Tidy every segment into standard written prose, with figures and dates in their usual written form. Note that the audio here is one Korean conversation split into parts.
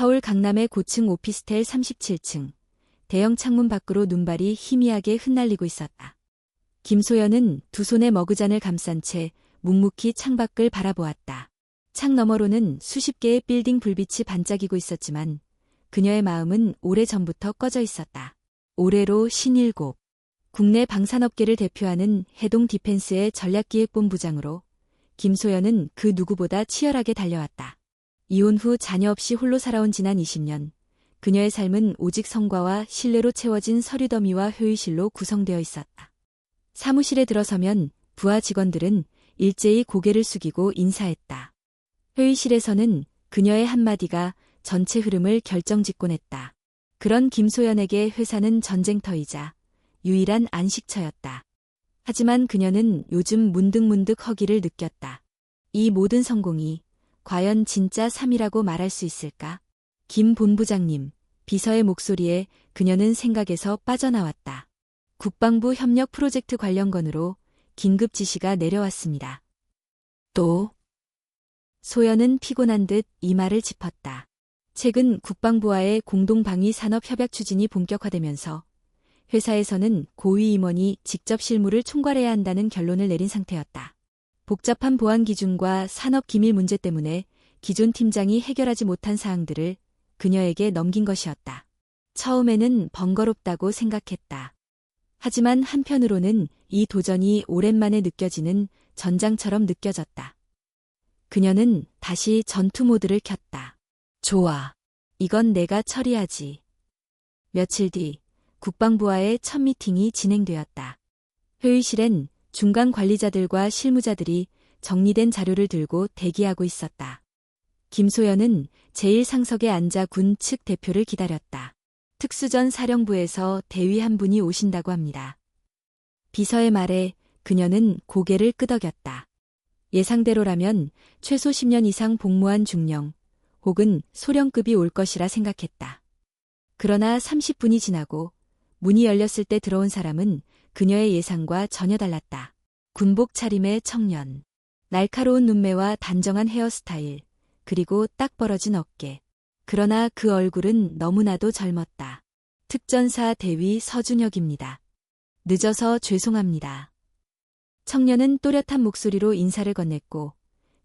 서울 강남의 고층 오피스텔 37층. 대형 창문 밖으로 눈발이 희미하게 흩날리고 있었다. 김소연은 두 손에 머그잔을 감싼 채 묵묵히 창밖을 바라보았다. 창 너머로는 수십 개의 빌딩 불빛이 반짝이고 있었지만 그녀의 마음은 오래전부터 꺼져 있었다. 올해로 57. 국내 방산업계를 대표하는 해동 디펜스의 전략기획본부장으로 김소연은 그 누구보다 치열하게 달려왔다. 이혼 후 자녀 없이 홀로 살아온 지난 20년, 그녀의 삶은 오직 성과와 신뢰로 채워진 서류 더미와 효율실로 구성되어 있었다. 사무실에 들어서면 부하 직원들은 일제히 고개를 숙이고 인사했다. 회의실에서는 그녀의 한마디가 전체 흐름을 결정짓곤 했다. 그런 김소연에게 회사는 전쟁터이자 유일한 안식처였다. 하지만 그녀는 요즘 문득문득 허기를 느꼈다. 이 모든 성공이 과연 진짜 3이라고 말할 수 있을까? 김 본부장님, 비서의 목소리에 그녀는 생각에서 빠져나왔다. 국방부 협력 프로젝트 관련 건으로 긴급 지시가 내려왔습니다. 또? 소연은 피곤한 듯 이마를 짚었다. 최근 국방부와의 공동방위 산업 협약 추진이 본격화되면서 회사에서는 고위 임원이 직접 실무를 총괄해야 한다는 결론을 내린 상태였다. 복잡한 보안 기준과 산업 기밀 문제 때문에 기존 팀장이 해결하지 못한 사항들을 그녀에게 넘긴 것이었다. 처음에는 번거롭다고 생각했다. 하지만 한편으로는 이 도전이 오랜만에 느껴지는 전장처럼 느껴졌다. 그녀는 다시 전투 모드를 켰다. 좋아. 이건 내가 처리하지. 며칠 뒤 국방부와의 첫 미팅이 진행되었다. 회의실엔 중간 관리자들과 실무자들이 정리된 자료를 들고 대기하고 있었다. 김소연은 제1상석에 앉아 군 측 대표를 기다렸다. 특수전 사령부에서 대위 한 분이 오신다고 합니다. 비서의 말에 그녀는 고개를 끄덕였다. 예상대로라면 최소 10년 이상 복무한 중령 혹은 소령급이 올 것이라 생각했다. 그러나 30분이 지나고 문이 열렸을 때 들어온 사람은 그녀의 예상과 전혀 달랐다. 군복 차림의 청년. 날카로운 눈매와 단정한 헤어스타일, 그리고 딱 벌어진 어깨. 그러나 그 얼굴은 너무나도 젊었다. 특전사 대위 서준혁입니다. 늦어서 죄송합니다. 청년은 또렷한 목소리로 인사를 건넸고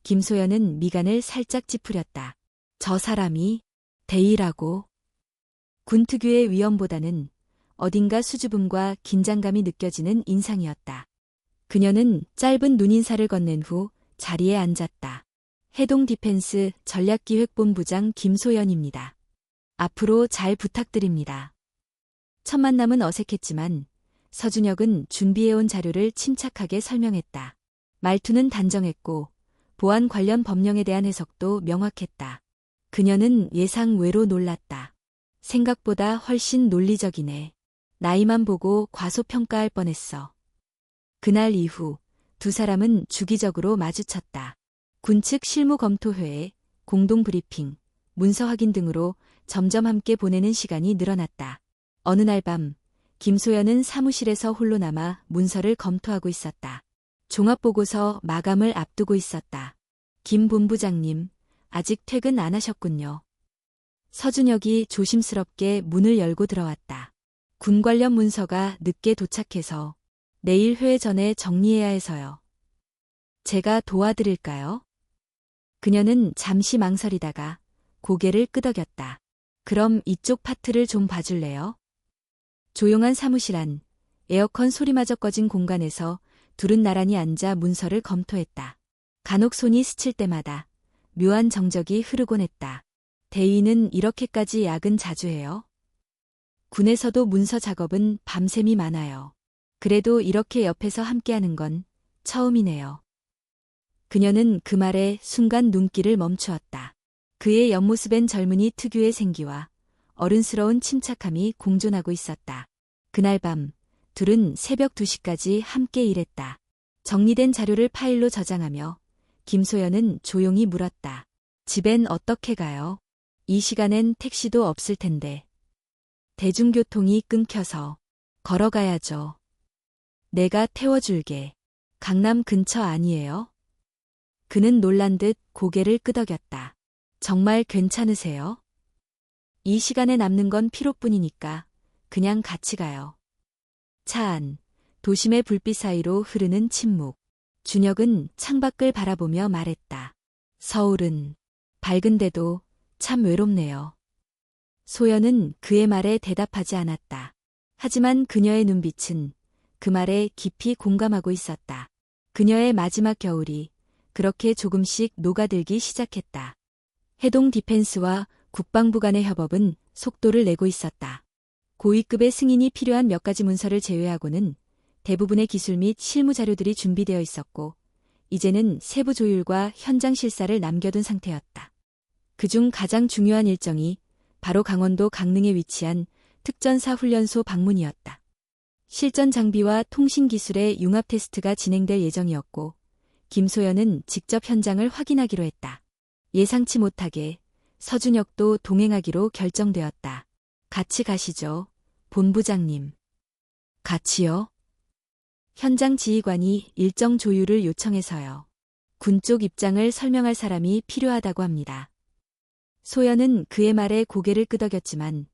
김소연은 미간을 살짝 찌푸렸다. 저 사람이 대위라고. 군 특유의 위엄보다는 어딘가 수줍음과 긴장감이 느껴지는 인상이었다. 그녀는 짧은 눈인사를 건넨 후 자리에 앉았다. 해동 디펜스 전략기획본부장 김소연입니다. 앞으로 잘 부탁드립니다. 첫 만남은 어색했지만 서준혁은 준비해온 자료를 침착하게 설명했다. 말투는 단정했고 보안 관련 법령에 대한 해석도 명확했다. 그녀는 예상 외로 놀랐다. 생각보다 훨씬 논리적이네. 나이만 보고 과소평가할 뻔했어. 그날 이후 두 사람은 주기적으로 마주쳤다. 군측 실무검토회에 공동 브리핑, 문서 확인 등으로 점점 함께 보내는 시간이 늘어났다. 어느 날 밤 김소연은 사무실에서 홀로 남아 문서를 검토하고 있었다. 종합보고서 마감을 앞두고 있었다. 김 본부장님, 아직 퇴근 안 하셨군요. 서준혁이 조심스럽게 문을 열고 들어왔다. 군 관련 문서가 늦게 도착해서 내일 회의 전에 정리해야 해서요. 제가 도와드릴까요? 그녀는 잠시 망설이다가 고개를 끄덕였다. 그럼 이쪽 파트를 좀 봐줄래요? 조용한 사무실 안, 에어컨 소리마저 꺼진 공간에서 둘은 나란히 앉아 문서를 검토했다. 간혹 손이 스칠 때마다 묘한 정적이 흐르곤 했다. 대위는 이렇게까지 야근 자주 해요? 군에서도 문서 작업은 밤샘이 많아요. 그래도 이렇게 옆에서 함께하는 건 처음이네요. 그녀는 그 말에 순간 눈길을 멈추었다. 그의 옆모습엔 젊은이 특유의 생기와 어른스러운 침착함이 공존하고 있었다. 그날 밤 둘은 새벽 2시까지 함께 일했다. 정리된 자료를 파일로 저장하며 김소연은 조용히 물었다. 집엔 어떻게 가요? 이 시간엔 택시도 없을 텐데. 대중교통이 끊겨서 걸어가야죠. 내가 태워줄게. 강남 근처 아니에요? 그는 놀란 듯 고개를 끄덕였다. 정말 괜찮으세요? 이 시간에 남는 건 피로뿐이니까 그냥 같이 가요. 차 안, 도심의 불빛 사이로 흐르는 침묵. 준혁은 창밖을 바라보며 말했다. 서울은 밝은데도 참 외롭네요. 소연은 그의 말에 대답하지 않았다. 하지만 그녀의 눈빛은 그 말에 깊이 공감하고 있었다. 그녀의 마지막 겨울이 그렇게 조금씩 녹아들기 시작했다. 해동 디펜스와 국방부 간의 협업은 속도를 내고 있었다. 고위급의 승인이 필요한 몇 가지 문서를 제외하고는 대부분의 기술 및 실무 자료들이 준비되어 있었고, 이제는 세부 조율과 현장 실사를 남겨둔 상태였다. 그중 가장 중요한 일정이 바로 강원도 강릉에 위치한 특전사 훈련소 방문이었다. 실전 장비와 통신 기술의 융합 테스트가 진행될 예정이었고, 김소연은 직접 현장을 확인하기로 했다. 예상치 못하게 서준혁도 동행하기로 결정되었다. 같이 가시죠, 본부장님. 같이요? 현장 지휘관이 일정 조율을 요청해서요. 군 쪽 입장을 설명할 사람이 필요하다고 합니다. 소연은 그의 말에 고개를 끄덕였지만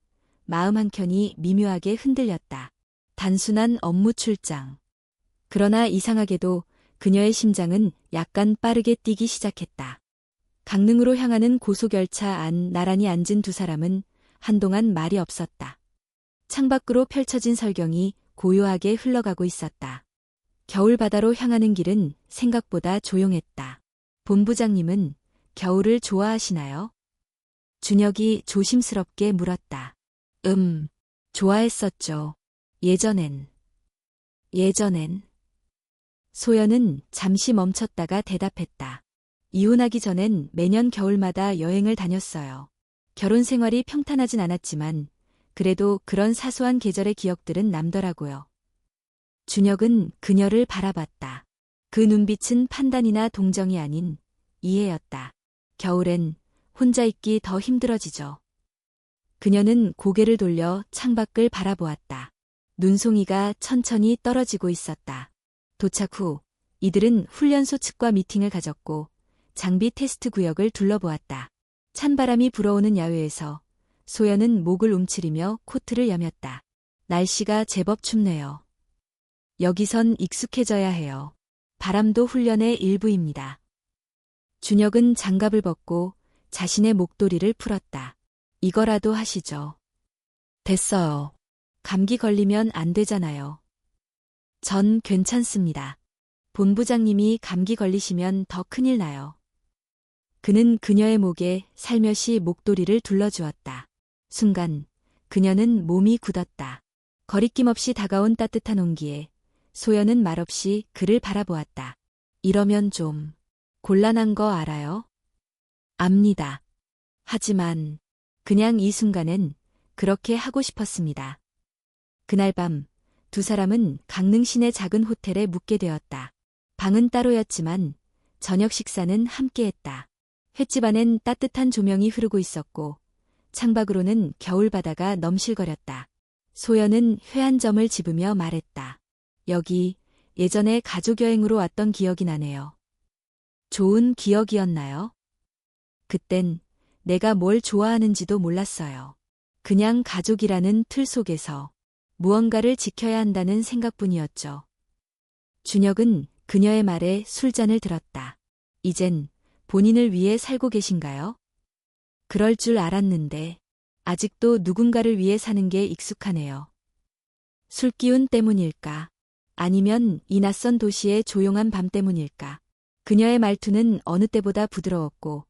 마음 한켠이 미묘하게 흔들렸다. 단순한 업무 출장. 그러나 이상하게도 그녀의 심장은 약간 빠르게 뛰기 시작했다. 강릉으로 향하는 고속열차 안 나란히 앉은 두 사람은 한동안 말이 없었다. 창밖으로 펼쳐진 설경이 고요하게 흘러가고 있었다. 겨울 바다로 향하는 길은 생각보다 조용했다. 본부장님은 겨울을 좋아하시나요? 준혁이 조심스럽게 물었다. 좋아했었죠. 예전엔. 소연은 잠시 멈췄다가 대답했다. 이혼하기 전엔 매년 겨울마다 여행을 다녔어요. 결혼 생활이 평탄하진 않았지만 그래도 그런 사소한 계절의 기억들은 남더라고요. 준혁은 그녀를 바라봤다. 그 눈빛은 판단이나 동정이 아닌 이해였다. 겨울엔 혼자 있기 더 힘들어지죠. 그녀는 고개를 돌려 창밖을 바라보았다. 눈송이가 천천히 떨어지고 있었다. 도착 후 이들은 훈련소 측과 미팅을 가졌고 장비 테스트 구역을 둘러보았다. 찬바람이 불어오는 야외에서 소연은 목을 움츠리며 코트를 여몄다. 날씨가 제법 춥네요. 여기선 익숙해져야 해요. 바람도 훈련의 일부입니다. 준혁은 장갑을 벗고 자신의 목도리를 풀었다. 이거라도 하시죠. 됐어요. 감기 걸리면 안 되잖아요. 전 괜찮습니다. 본부장님이 감기 걸리시면 더 큰일 나요. 그는 그녀의 목에 살며시 목도리를 둘러주었다. 순간 그녀는 몸이 굳었다. 거리낌 없이 다가온 따뜻한 온기에 소연은 말없이 그를 바라보았다. 이러면 좀 곤란한 거 알아요? 압니다. 하지만 그냥 이 순간엔 그렇게 하고 싶었습니다. 그날 밤 두 사람은 강릉 시내 작은 호텔에 묵게 되었다. 방은 따로였지만 저녁 식사는 함께했다. 횟집 안엔 따뜻한 조명이 흐르고 있었고 창밖으로는 겨울바다가 넘실거렸다. 소연은 회 한 점을 집으며 말했다. 여기 예전에 가족여행으로 왔던 기억이 나네요. 좋은 기억이었나요? 그땐 내가 뭘 좋아하는지도 몰랐어요. 그냥 가족이라는 틀 속에서 무언가를 지켜야 한다는 생각뿐이었죠. 준혁은 그녀의 말에 술잔을 들었다. 이젠 본인을 위해 살고 계신가요? 그럴 줄 알았는데 아직도 누군가를 위해 사는 게 익숙하네요. 술기운 때문일까? 아니면 이 낯선 도시의 조용한 밤 때문일까? 그녀의 말투는 어느 때보다 부드러웠고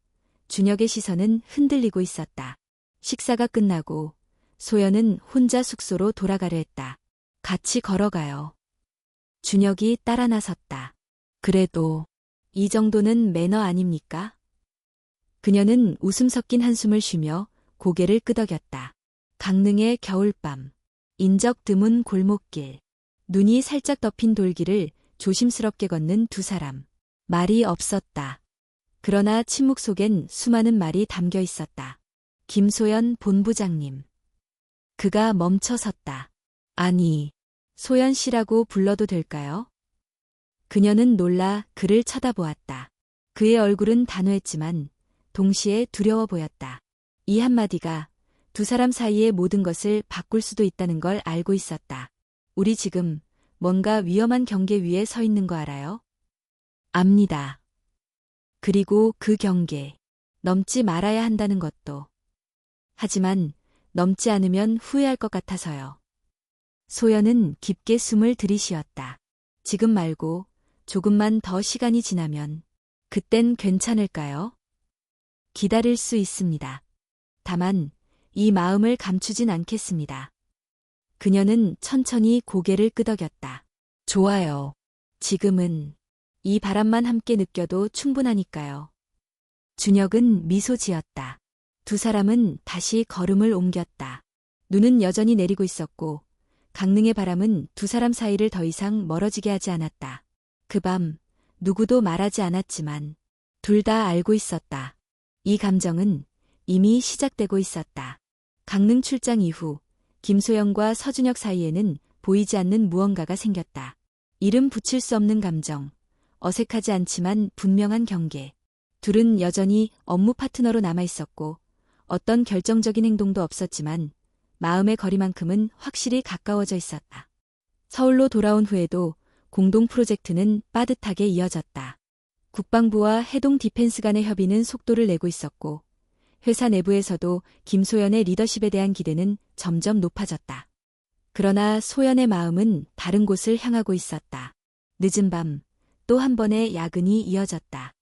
준혁의 시선은 흔들리고 있었다. 식사가 끝나고 소연은 혼자 숙소로 돌아가려 했다. 같이 걸어가요. 준혁이 따라 나섰다. 그래도 이 정도는 매너 아닙니까? 그녀는 웃음 섞인 한숨을 쉬며 고개를 끄덕였다. 강릉의 겨울밤, 인적 드문 골목길, 눈이 살짝 덮인 돌길을 조심스럽게 걷는 두 사람. 말이 없었다. 그러나 침묵 속엔 수많은 말이 담겨 있었다. 김소연 본부장님. 그가 멈춰 섰다. 아니, 소연 씨라고 불러도 될까요? 그녀는 놀라 그를 쳐다보았다. 그의 얼굴은 단호했지만 동시에 두려워 보였다. 이 한마디가 두 사람 사이의 모든 것을 바꿀 수도 있다는 걸 알고 있었다. 우리 지금 뭔가 위험한 경계 위에 서 있는 거 알아요? 압니다. 그리고 그 경계, 넘지 말아야 한다는 것도. 하지만 넘지 않으면 후회할 것 같아서요. 소연은 깊게 숨을 들이쉬었다. 지금 말고 조금만 더 시간이 지나면 그땐 괜찮을까요? 기다릴 수 있습니다. 다만 이 마음을 감추진 않겠습니다. 그녀는 천천히 고개를 끄덕였다. 좋아요. 지금은 이 바람만 함께 느껴도 충분하니까요. 준혁은 미소 지었다. 두 사람은 다시 걸음을 옮겼다. 눈은 여전히 내리고 있었고 강릉의 바람은 두 사람 사이를 더 이상 멀어지게 하지 않았다. 그 밤 누구도 말하지 않았지만 둘 다 알고 있었다. 이 감정은 이미 시작되고 있었다. 강릉 출장 이후 김소영과 서준혁 사이에는 보이지 않는 무언가가 생겼다. 이름 붙일 수 없는 감정, 어색하지 않지만 분명한 경계. 둘은 여전히 업무 파트너로 남아있었고 어떤 결정적인 행동도 없었지만 마음의 거리만큼은 확실히 가까워져 있었다. 서울로 돌아온 후에도 공동 프로젝트는 빠듯하게 이어졌다. 국방부와 해동 디펜스 간의 협의는 속도를 내고 있었고 회사 내부에서도 김소연의 리더십에 대한 기대는 점점 높아졌다. 그러나 소연의 마음은 다른 곳을 향하고 있었다. 늦은 밤 또 한 번의 야근이 이어졌다.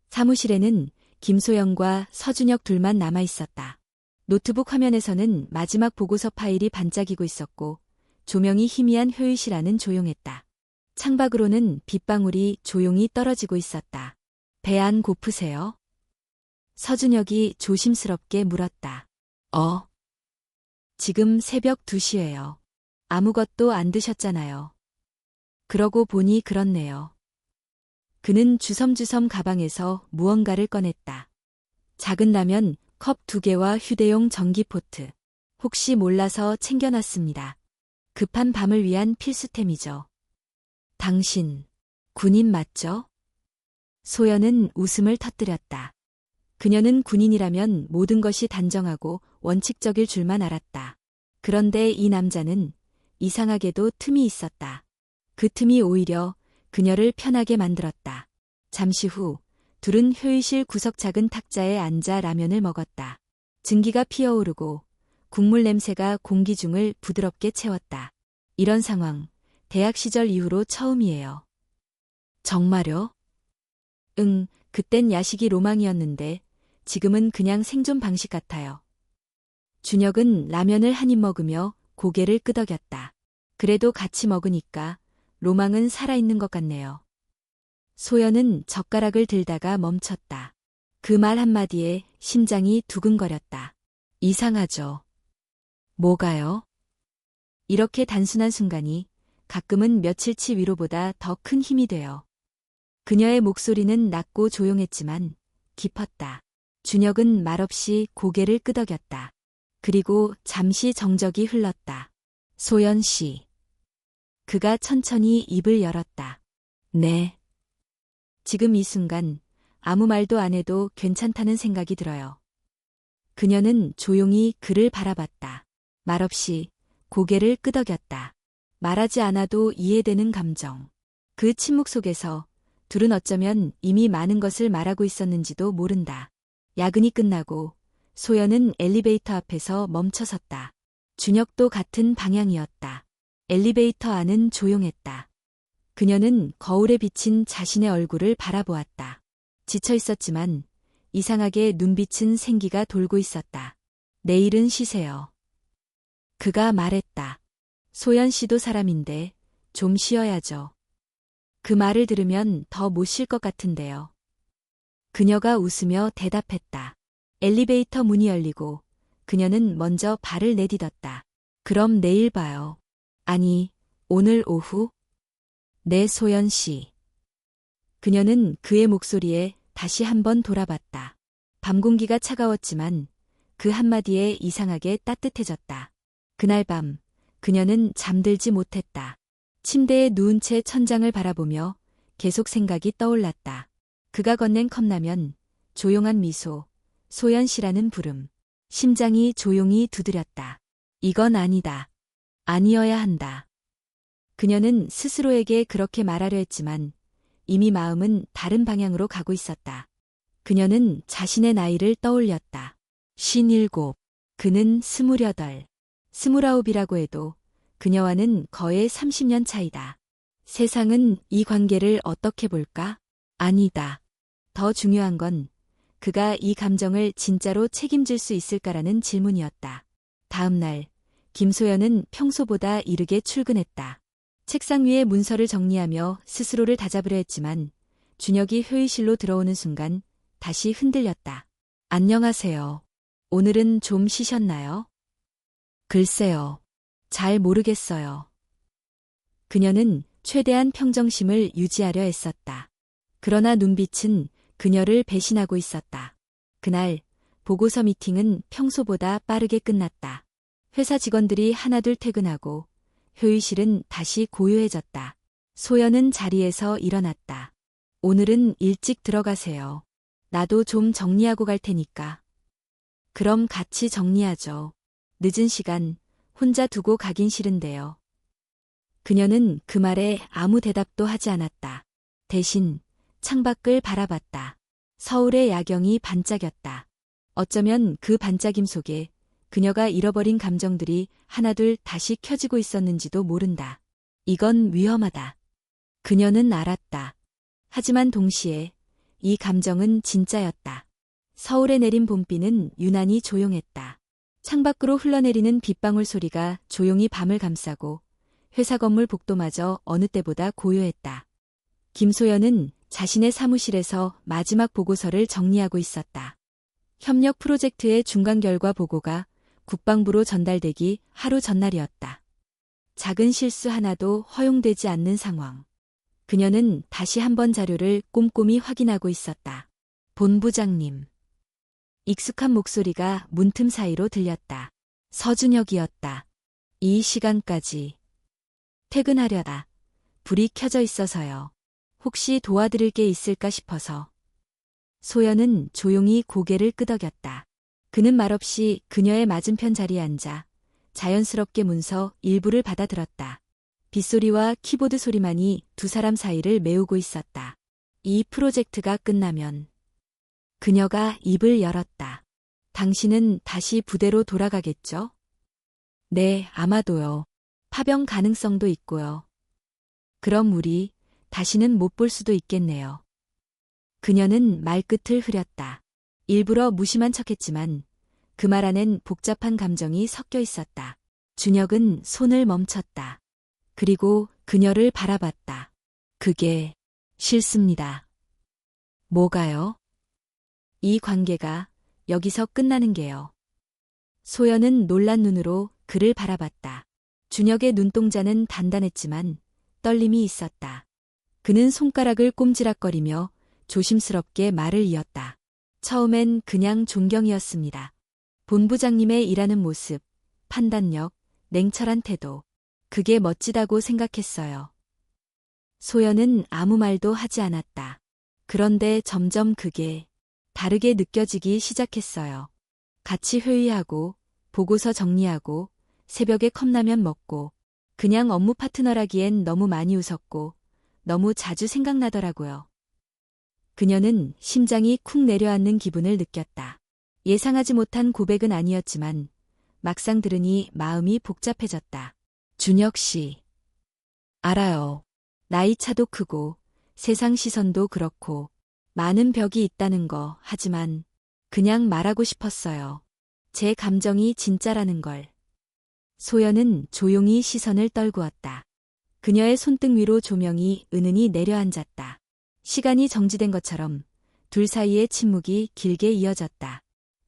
사무실에는 김소영과 서준혁 둘만 남아 있었다. 노트북 화면에서는 마지막 보고서 파일이 반짝이고 있었고 조명이 희미한 회의실 안은 조용했다. 창밖으로는 빗방울이 조용히 떨어지고 있었다. 배 안 고프세요? 서준혁이 조심스럽게 물었다. 지금 새벽 2시예요. 아무것도 안 드셨잖아요. 그러고 보니 그렇네요. 그는 주섬주섬 가방에서 무언가를 꺼냈다. 작은 라면 컵 2개와 휴대용 전기포트. 혹시 몰라서 챙겨놨습니다. 급한 밤을 위한 필수템이죠. 당신, 군인 맞죠? 소연은 웃음을 터뜨렸다. 그녀는 군인이라면 모든 것이 단정하고 원칙적일 줄만 알았다. 그런데 이 남자는 이상하게도 틈이 있었다. 그 틈이 오히려 그녀를 편하게 만들었다. 잠시 후 둘은 회의실 구석 작은 탁자에 앉아 라면을 먹었다. 증기가 피어오르고 국물 냄새가 공기 중을 부드럽게 채웠다. 이런 상황, 대학 시절 이후로 처음이에요. 정말요? 응, 그땐 야식이 로망이었는데 지금은 그냥 생존 방식 같아요. 준혁은 라면을 한 입 먹으며 고개를 끄덕였다. 그래도 같이 먹으니까 로망은 살아있는 것 같네요. 소연은 젓가락을 들다가 멈췄다. 그 말 한마디에 심장이 두근거렸다. 이상하죠. 뭐가요? 이렇게 단순한 순간이 가끔은 며칠치 위로보다 더 큰 힘이 돼요. 그녀의 목소리는 낮고 조용했지만 깊었다. 준혁은 말없이 고개를 끄덕였다. 그리고 잠시 정적이 흘렀다. 소연 씨. 그가 천천히 입을 열었다. 네. 지금 이 순간 아무 말도 안 해도 괜찮다는 생각이 들어요. 그녀는 조용히 그를 바라봤다. 말없이 고개를 끄덕였다. 말하지 않아도 이해되는 감정. 그 침묵 속에서 둘은 어쩌면 이미 많은 것을 말하고 있었는지도 모른다. 야근이 끝나고 소연은 엘리베이터 앞에서 멈춰섰다. 준혁도 같은 방향이었다. 엘리베이터 안은 조용했다. 그녀는 거울에 비친 자신의 얼굴을 바라보았다. 지쳐 있었지만 이상하게 눈빛은 생기가 돌고 있었다. 내일은 쉬세요. 그가 말했다. 소연 씨도 사람인데 좀 쉬어야죠. 그 말을 들으면 더 못 쉴 것 같은데요. 그녀가 웃으며 대답했다. 엘리베이터 문이 열리고 그녀는 먼저 발을 내딛었다. 그럼 내일 봐요. 아니, 오늘 오후? 네, 소연 씨. 그녀는 그의 목소리에 다시 한번 돌아봤다. 밤 공기가 차가웠지만 그 한마디에 이상하게 따뜻해졌다. 그날 밤 그녀는 잠들지 못했다. 침대에 누운 채 천장을 바라보며 계속 생각이 떠올랐다. 그가 건넨 컵라면, 조용한 미소, 소연 씨라는 부름. 심장이 조용히 두드렸다. 이건 아니다. 아니어야 한다. 그녀는 스스로에게 그렇게 말하려 했지만 이미 마음은 다른 방향으로 가고 있었다. 그녀는 자신의 나이를 떠올렸다. 57, 그는 28, 29이라고 해도 그녀와는 거의 30년 차이다. 세상은 이 관계를 어떻게 볼까? 아니다. 더 중요한 건 그가 이 감정을 진짜로 책임질 수 있을까라는 질문이었다. 다음 날, 김소연은 평소보다 이르게 출근했다. 책상 위에 문서를 정리하며 스스로를 다잡으려 했지만 준혁이 회의실로 들어오는 순간 다시 흔들렸다. 안녕하세요. 오늘은 좀 쉬셨나요? 글쎄요. 잘 모르겠어요. 그녀는 최대한 평정심을 유지하려 애썼다. 그러나 눈빛은 그녀를 배신하고 있었다. 그날 보고서 미팅은 평소보다 빠르게 끝났다. 회사 직원들이 하나둘 퇴근하고 회의실은 다시 고요해졌다. 소연은 자리에서 일어났다. 오늘은 일찍 들어가세요. 나도 좀 정리하고 갈 테니까. 그럼 같이 정리하죠. 늦은 시간 혼자 두고 가긴 싫은데요. 그녀는 그 말에 아무 대답도 하지 않았다. 대신 창밖을 바라봤다. 서울의 야경이 반짝였다. 어쩌면 그 반짝임 속에 그녀가 잃어버린 감정들이 하나둘 다시 켜지고 있었는지도 모른다. 이건 위험하다. 그녀는 알았다. 하지만 동시에 이 감정은 진짜였다. 서울에 내린 봄비는 유난히 조용했다. 창밖으로 흘러내리는 빗방울 소리가 조용히 밤을 감싸고 회사 건물 복도마저 어느 때보다 고요했다. 김소연은 자신의 사무실에서 마지막 보고서를 정리하고 있었다. 협력 프로젝트의 중간 결과 보고가 국방부로 전달되기 하루 전날이었다. 작은 실수 하나도 허용되지 않는 상황. 그녀는 다시 한번 자료를 꼼꼼히 확인하고 있었다. 본부장님. 익숙한 목소리가 문틈 사이로 들렸다. 서준혁이었다. 이 시간까지. 퇴근하려다. 불이 켜져 있어서요. 혹시 도와드릴 게 있을까 싶어서. 소연은 조용히 고개를 끄덕였다. 그는 말없이 그녀의 맞은편 자리에 앉아 자연스럽게 문서 일부를 받아들었다. 빗소리와 키보드 소리만이 두 사람 사이를 메우고 있었다. 이 프로젝트가 끝나면 그녀가 입을 열었다. 당신은 다시 부대로 돌아가겠죠? 네, 아마도요. 파병 가능성도 있고요. 그럼 우리 다시는 못 볼 수도 있겠네요. 그녀는 말끝을 흐렸다. 일부러 무심한 척했지만 그 말 안엔 복잡한 감정이 섞여 있었다. 준혁은 손을 멈췄다. 그리고 그녀를 바라봤다. 그게 싫습니다. 뭐가요? 이 관계가 여기서 끝나는 게요. 소연은 놀란 눈으로 그를 바라봤다. 준혁의 눈동자는 단단했지만 떨림이 있었다. 그는 손가락을 꼼지락거리며 조심스럽게 말을 이었다. 처음엔 그냥 존경이었습니다. 본부장님의 일하는 모습, 판단력, 냉철한 태도. 그게 멋지다고 생각했어요. 소연은 아무 말도 하지 않았다. 그런데 점점 그게 다르게 느껴지기 시작했어요. 같이 회의하고, 보고서 정리하고, 새벽에 컵라면 먹고, 그냥 업무 파트너라기엔 너무 많이 웃었고, 너무 자주 생각나더라고요. 그녀는 심장이 쿵 내려앉는 기분을 느꼈다. 예상하지 못한 고백은 아니었지만 막상 들으니 마음이 복잡해졌다. 준혁 씨. 알아요. 나이 차도 크고 세상 시선도 그렇고 많은 벽이 있다는 거. 하지만 그냥 말하고 싶었어요. 제 감정이 진짜라는 걸. 소연은 조용히 시선을 떨구었다. 그녀의 손등 위로 조명이 은은히 내려앉았다. 시간이 정지된 것처럼 둘 사이의 침묵이 길게 이어졌다.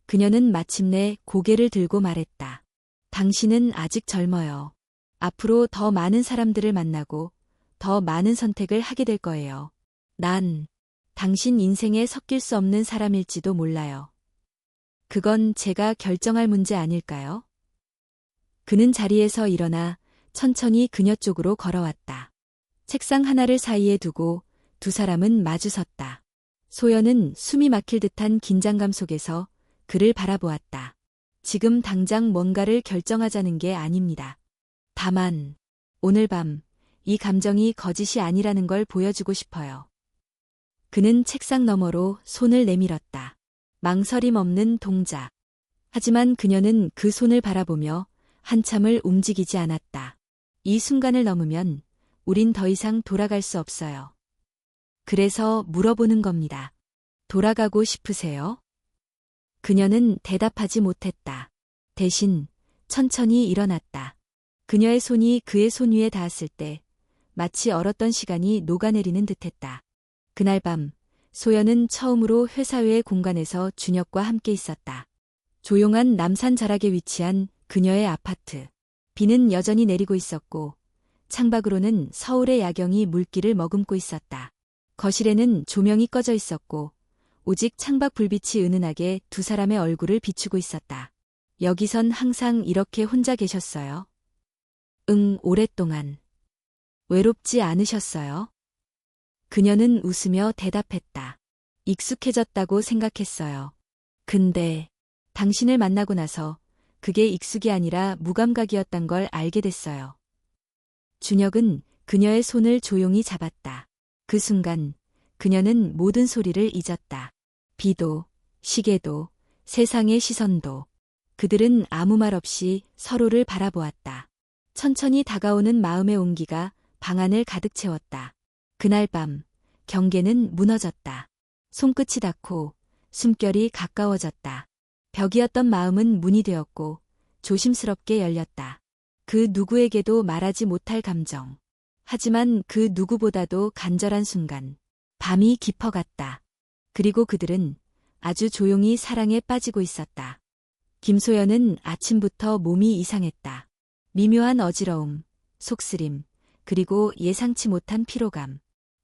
그녀는 마침내 고개를 들고 말했다. 당신은 아직 젊어요. 앞으로 더 많은 사람들을 만나고 더 많은 선택을 하게 될 거예요. 난 당신 인생에 섞일 수 없는 사람일지도 몰라요. 그건 제가 결정할 문제 아닐까요? 그는 자리에서 일어나 천천히 그녀 쪽으로 걸어왔다. 책상 하나를 사이에 두고 두 사람은 마주섰다. 소연은 숨이 막힐 듯한 긴장감 속에서 그를 바라보았다. 지금 당장 뭔가를 결정하자는 게 아닙니다. 다만, 오늘 밤, 이 감정이 거짓이 아니라는 걸 보여주고 싶어요. 그는 책상 너머로 손을 내밀었다. 망설임 없는 동작. 하지만 그녀는 그 손을 바라보며 한참을 움직이지 않았다. 이 순간을 넘으면 우린 더 이상 돌아갈 수 없어요. 그래서 물어보는 겁니다. 돌아가고 싶으세요? 그녀는 대답하지 못했다. 대신 천천히 일어났다. 그녀의 손이 그의 손 위에 닿았을 때 마치 얼었던 시간이 녹아내리는 듯했다. 그날 밤 소연은 처음으로 회사 외의 공간에서 준혁과 함께 있었다. 조용한 남산 자락에 위치한 그녀의 아파트. 비는 여전히 내리고 있었고 창밖으로는 서울의 야경이 물길을 머금고 있었다. 거실에는 조명이 꺼져 있었고 오직 창밖 불빛이 은은하게 두 사람의 얼굴을 비추고 있었다. 여기선 항상 이렇게 혼자 계셨어요? 응, 오랫동안. 외롭지 않으셨어요? 그녀는 웃으며 대답했다. 익숙해졌다고 생각했어요. 근데 당신을 만나고 나서 그게 익숙이 아니라 무감각이었단 걸 알게 됐어요. 준혁은 그녀의 손을 조용히 잡았다. 그 순간 그녀는 모든 소리를 잊었다. 비도, 시계도, 세상의 시선도. 그들은 아무 말 없이 서로를 바라보았다. 천천히 다가오는 마음의 온기가 방 안을 가득 채웠다. 그날 밤 경계는 무너졌다. 손끝이 닿고 숨결이 가까워졌다. 벽이었던 마음은 문이 되었고 조심스럽게 열렸다. 그 누구에게도 말하지 못할 감정. 하지만 그 누구보다도 간절한 순간. 밤이 깊어갔다. 그리고 그들은 아주 조용히 사랑에 빠지고 있었다. 김소연은 아침부터 몸이 이상했다. 미묘한 어지러움, 속쓰림, 그리고 예상치 못한 피로감.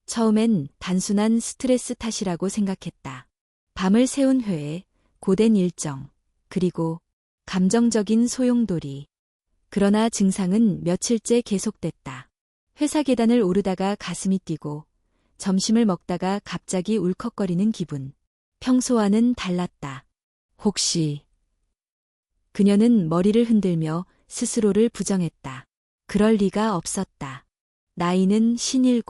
처음엔 단순한 스트레스 탓이라고 생각했다. 밤을 새운 회의, 고된 일정, 그리고 감정적인 소용돌이. 그러나 증상은 며칠째 계속됐다. 회사 계단을 오르다가 가슴이 뛰고 점심을 먹다가 갑자기 울컥거리는 기분. 평소와는 달랐다. 혹시... 그녀는 머리를 흔들며 스스로를 부정했다. 그럴 리가 없었다. 나이는 57.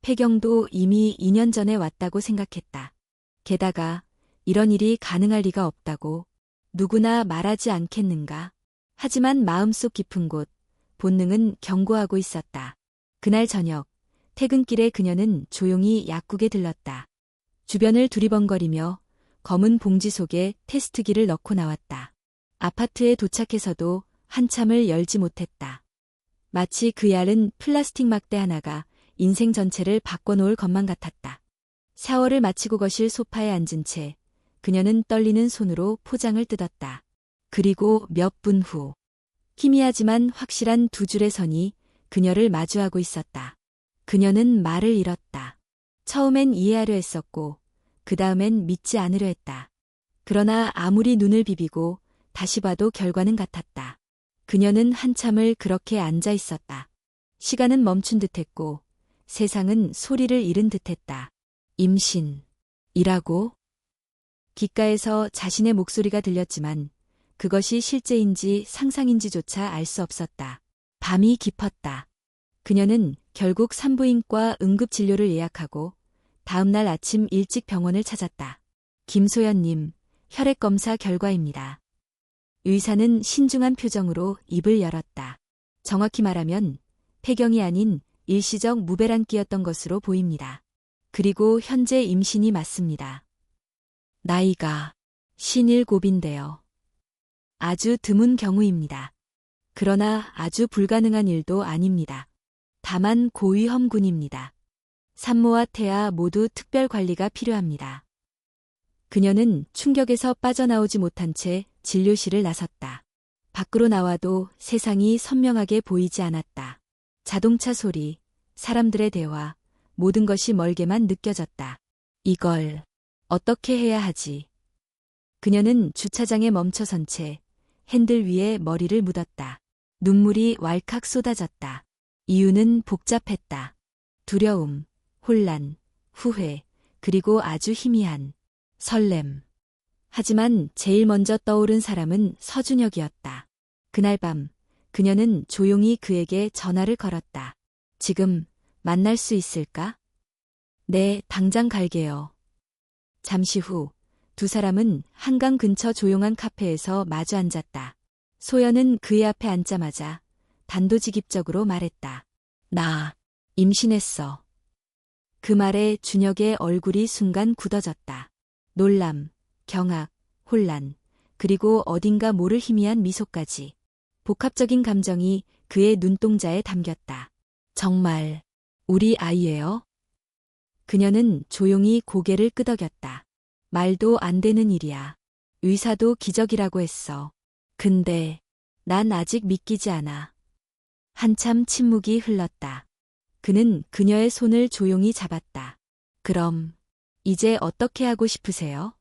폐경도 이미 2년 전에 왔다고 생각했다. 게다가 이런 일이 가능할 리가 없다고 누구나 말하지 않겠는가. 하지만 마음속 깊은 곳, 본능은 경고하고 있었다. 그날 저녁, 퇴근길에 그녀는 조용히 약국에 들렀다. 주변을 두리번거리며 검은 봉지 속에 테스트기를 넣고 나왔다. 아파트에 도착해서도 한참을 열지 못했다. 마치 그 얇은 플라스틱 막대 하나가 인생 전체를 바꿔놓을 것만 같았다. 샤워를 마치고 거실 소파에 앉은 채 그녀는 떨리는 손으로 포장을 뜯었다. 그리고 몇 분 후, 희미하지만 확실한 두 줄의 선이 그녀를 마주하고 있었다. 그녀는 말을 잃었다. 처음엔 이해하려 했었고 그 다음엔 믿지 않으려 했다. 그러나 아무리 눈을 비비고 다시 봐도 결과는 같았다. 그녀는 한참을 그렇게 앉아 있었다. 시간은 멈춘 듯했고 세상은 소리를 잃은 듯했다. 임신이라고? 귓가에서 자신의 목소리가 들렸지만 그것이 실제인지 상상인지조차 알 수 없었다. 밤이 깊었다. 그녀는 결국 산부인과 응급진료를 예약하고 다음날 아침 일찍 병원을 찾았다. 김소연님, 혈액검사 결과입니다. 의사는 신중한 표정으로 입을 열었다. 정확히 말하면 폐경이 아닌 일시적 무배란기였던 것으로 보입니다. 그리고 현재 임신이 맞습니다. 나이가 57인데요. 아주 드문 경우입니다. 그러나 아주 불가능한 일도 아닙니다. 다만 고위험군입니다. 산모와 태아 모두 특별 관리가 필요합니다. 그녀는 충격에서 빠져나오지 못한 채 진료실을 나섰다. 밖으로 나와도 세상이 선명하게 보이지 않았다. 자동차 소리, 사람들의 대화, 모든 것이 멀게만 느껴졌다. 이걸 어떻게 해야 하지? 그녀는 주차장에 멈춰선 채 핸들 위에 머리를 묻었다. 눈물이 왈칵 쏟아졌다. 이유는 복잡했다. 두려움, 혼란, 후회, 그리고 아주 희미한 설렘. 하지만 제일 먼저 떠오른 사람은 서준혁이었다. 그날 밤 그녀는 조용히 그에게 전화를 걸었다. 지금 만날 수 있을까? 네, 당장 갈게요. 잠시 후 두 사람은 한강 근처 조용한 카페에서 마주 앉았다. 소연은 그의 앞에 앉자마자 단도직입적으로 말했다. 나 임신했어. 그 말에 준혁의 얼굴이 순간 굳어졌다. 놀람, 경악, 혼란, 그리고 어딘가 모를 희미한 미소까지. 복합적인 감정이 그의 눈동자에 담겼다. 정말 우리 아이예요? 그녀는 조용히 고개를 끄덕였다. 말도 안 되는 일이야. 의사도 기적이라고 했어. 근데 난 아직 믿기지 않아. 한참 침묵이 흘렀다. 그는 그녀의 손을 조용히 잡았다. 그럼 이제 어떻게 하고 싶으세요?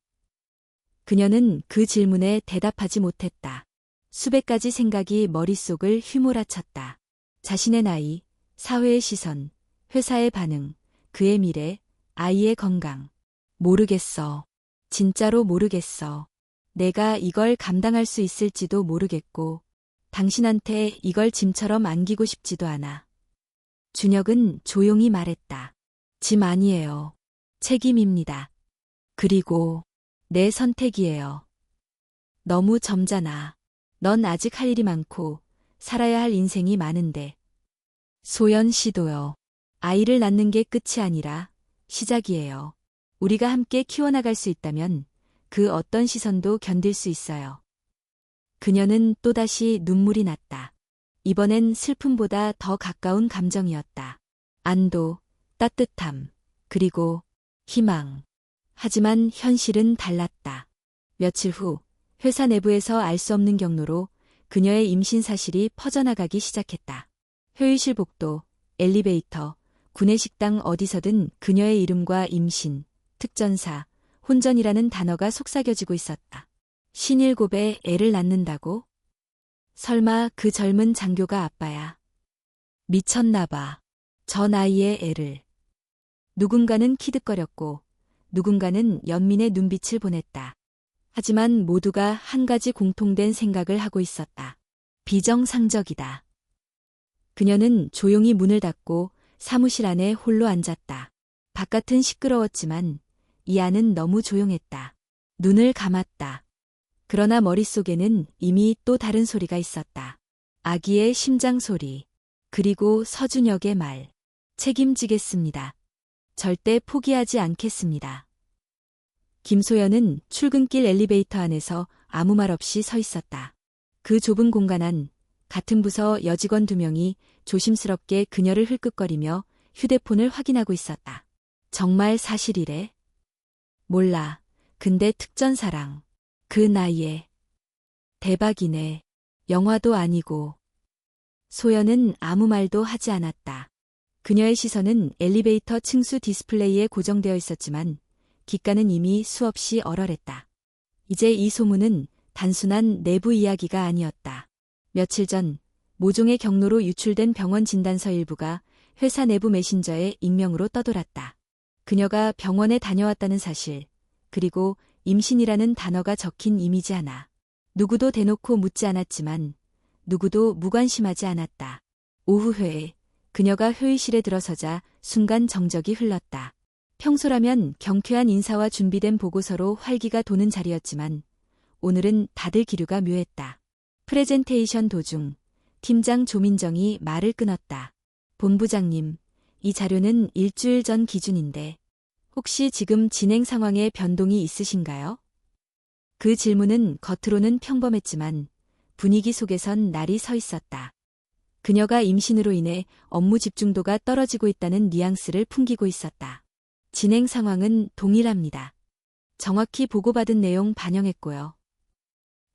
그녀는 그 질문에 대답하지 못했다. 수백 가지 생각이 머릿속을 휘몰아쳤다. 자신의 나이, 사회의 시선, 회사의 반응, 그의 미래, 아이의 건강. 모르겠어. 진짜로 모르겠어. 내가 이걸 감당할 수 있을지도 모르겠고, 당신한테 이걸 짐처럼 안기고 싶지도 않아. 준혁은 조용히 말했다. 짐 아니에요. 책임입니다. 그리고 내 선택이에요. 너무 점잖아. 넌 아직 할 일이 많고 살아야 할 인생이 많은데. 소연 씨도요. 아이를 낳는 게 끝이 아니라 시작이에요. 우리가 함께 키워나갈 수 있다면 그 어떤 시선도 견딜 수 있어요. 그녀는 또다시 눈물이 났다. 이번엔 슬픔보다 더 가까운 감정이었다. 안도, 따뜻함, 그리고 희망. 하지만 현실은 달랐다. 며칠 후 회사 내부에서 알 수 없는 경로로 그녀의 임신 사실이 퍼져나가기 시작했다. 회의실 복도, 엘리베이터, 구내식당 어디서든 그녀의 이름과 임신, 특전사, 혼전이라는 단어가 속삭여지고 있었다. 신일곱에 애를 낳는다고? 설마 그 젊은 장교가 아빠야? 미쳤나 봐. 저 나이에 애를. 누군가는 키득거렸고 누군가는 연민의 눈빛을 보냈다. 하지만 모두가 한 가지 공통된 생각을 하고 있었다. 비정상적이다. 그녀는 조용히 문을 닫고 사무실 안에 홀로 앉았다. 바깥은 시끄러웠지만 이 안은 너무 조용했다. 눈을 감았다. 그러나 머릿속에는 이미 또 다른 소리가 있었다. 아기의 심장 소리, 그리고 서준혁의 말. 책임지겠습니다. 절대 포기하지 않겠습니다. 김소연은 출근길 엘리베이터 안에서 아무 말 없이 서 있었다. 그 좁은 공간 안, 같은 부서 여직원 2명이 조심스럽게 그녀를 흘끗거리며 휴대폰을 확인하고 있었다. 정말 사실이래? 몰라. 근데 특전사랑. 그 나이에. 대박이네. 영화도 아니고. 소연은 아무 말도 하지 않았다. 그녀의 시선은 엘리베이터 층수 디스플레이에 고정되어 있었지만 귓가는 이미 수없이 얼얼했다. 이제 이 소문은 단순한 내부 이야기가 아니었다. 며칠 전 모종의 경로로 유출된 병원 진단서 일부가 회사 내부 메신저에 익명으로 떠돌았다. 그녀가 병원에 다녀왔다는 사실, 그리고 임신이라는 단어가 적힌 이미지 하나. 누구도 대놓고 묻지 않았지만 누구도 무관심하지 않았다. 오후 회에 그녀가 회의실에 들어서자 순간 정적이 흘렀다. 평소라면 경쾌한 인사와 준비된 보고서로 활기가 도는 자리였지만 오늘은 다들 기류가 묘했다. 프레젠테이션 도중 팀장 조민정이 말을 끊었다. 본부장님, 이 자료는 일주일 전 기준인데 혹시 지금 진행 상황에 변동이 있으신가요? 그 질문은 겉으로는 평범했지만 분위기 속에선 날이 서 있었다. 그녀가 임신으로 인해 업무 집중도가 떨어지고 있다는 뉘앙스를 풍기고 있었다. 진행 상황은 동일합니다. 정확히 보고받은 내용 반영했고요.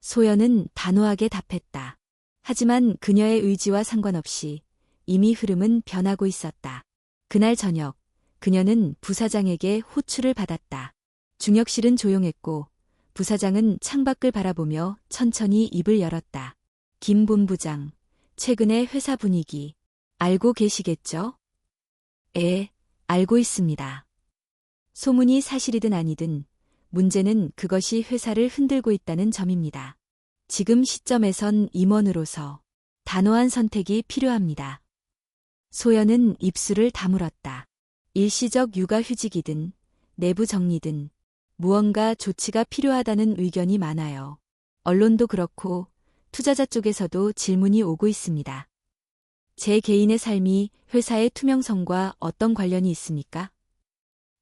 소연은 단호하게 답했다. 하지만 그녀의 의지와 상관없이 이미 흐름은 변하고 있었다. 그날 저녁, 그녀는 부사장에게 호출을 받았다. 중역실은 조용했고 부사장은 창밖을 바라보며 천천히 입을 열었다. 김 본부장, 최근의 회사 분위기 알고 계시겠죠? 알고 있습니다. 소문이 사실이든 아니든 문제는 그것이 회사를 흔들고 있다는 점입니다. 지금 시점에선 임원으로서 단호한 선택이 필요합니다. 소연은 입술을 다물었다. 일시적 육아휴직이든 내부 정리든 무언가 조치가 필요하다는 의견이 많아요. 언론도 그렇고 투자자 쪽에서도 질문이 오고 있습니다. 제 개인의 삶이 회사의 투명성과 어떤 관련이 있습니까?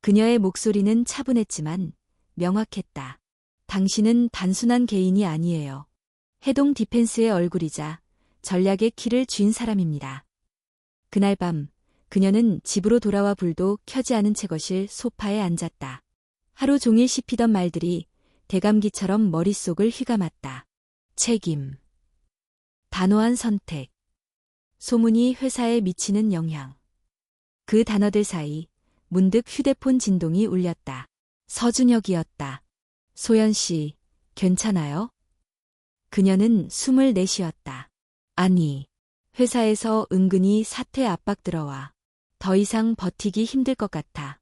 그녀의 목소리는 차분했지만 명확했다. 당신은 단순한 개인이 아니에요. 해동 디펜스의 얼굴이자 전략의 키를 쥔 사람입니다. 그날 밤 그녀는 집으로 돌아와 불도 켜지 않은 채 거실 소파에 앉았다. 하루 종일 씹히던 말들이 대감기처럼 머릿속을 휘감았다. 책임, 단호한 선택, 소문이 회사에 미치는 영향. 그 단어들 사이 문득 휴대폰 진동이 울렸다. 서준혁이었다. 소연 씨, 괜찮아요? 그녀는 숨을 내쉬었다. 아니, 회사에서 은근히 사퇴 압박 들어와. 더 이상 버티기 힘들 것 같아.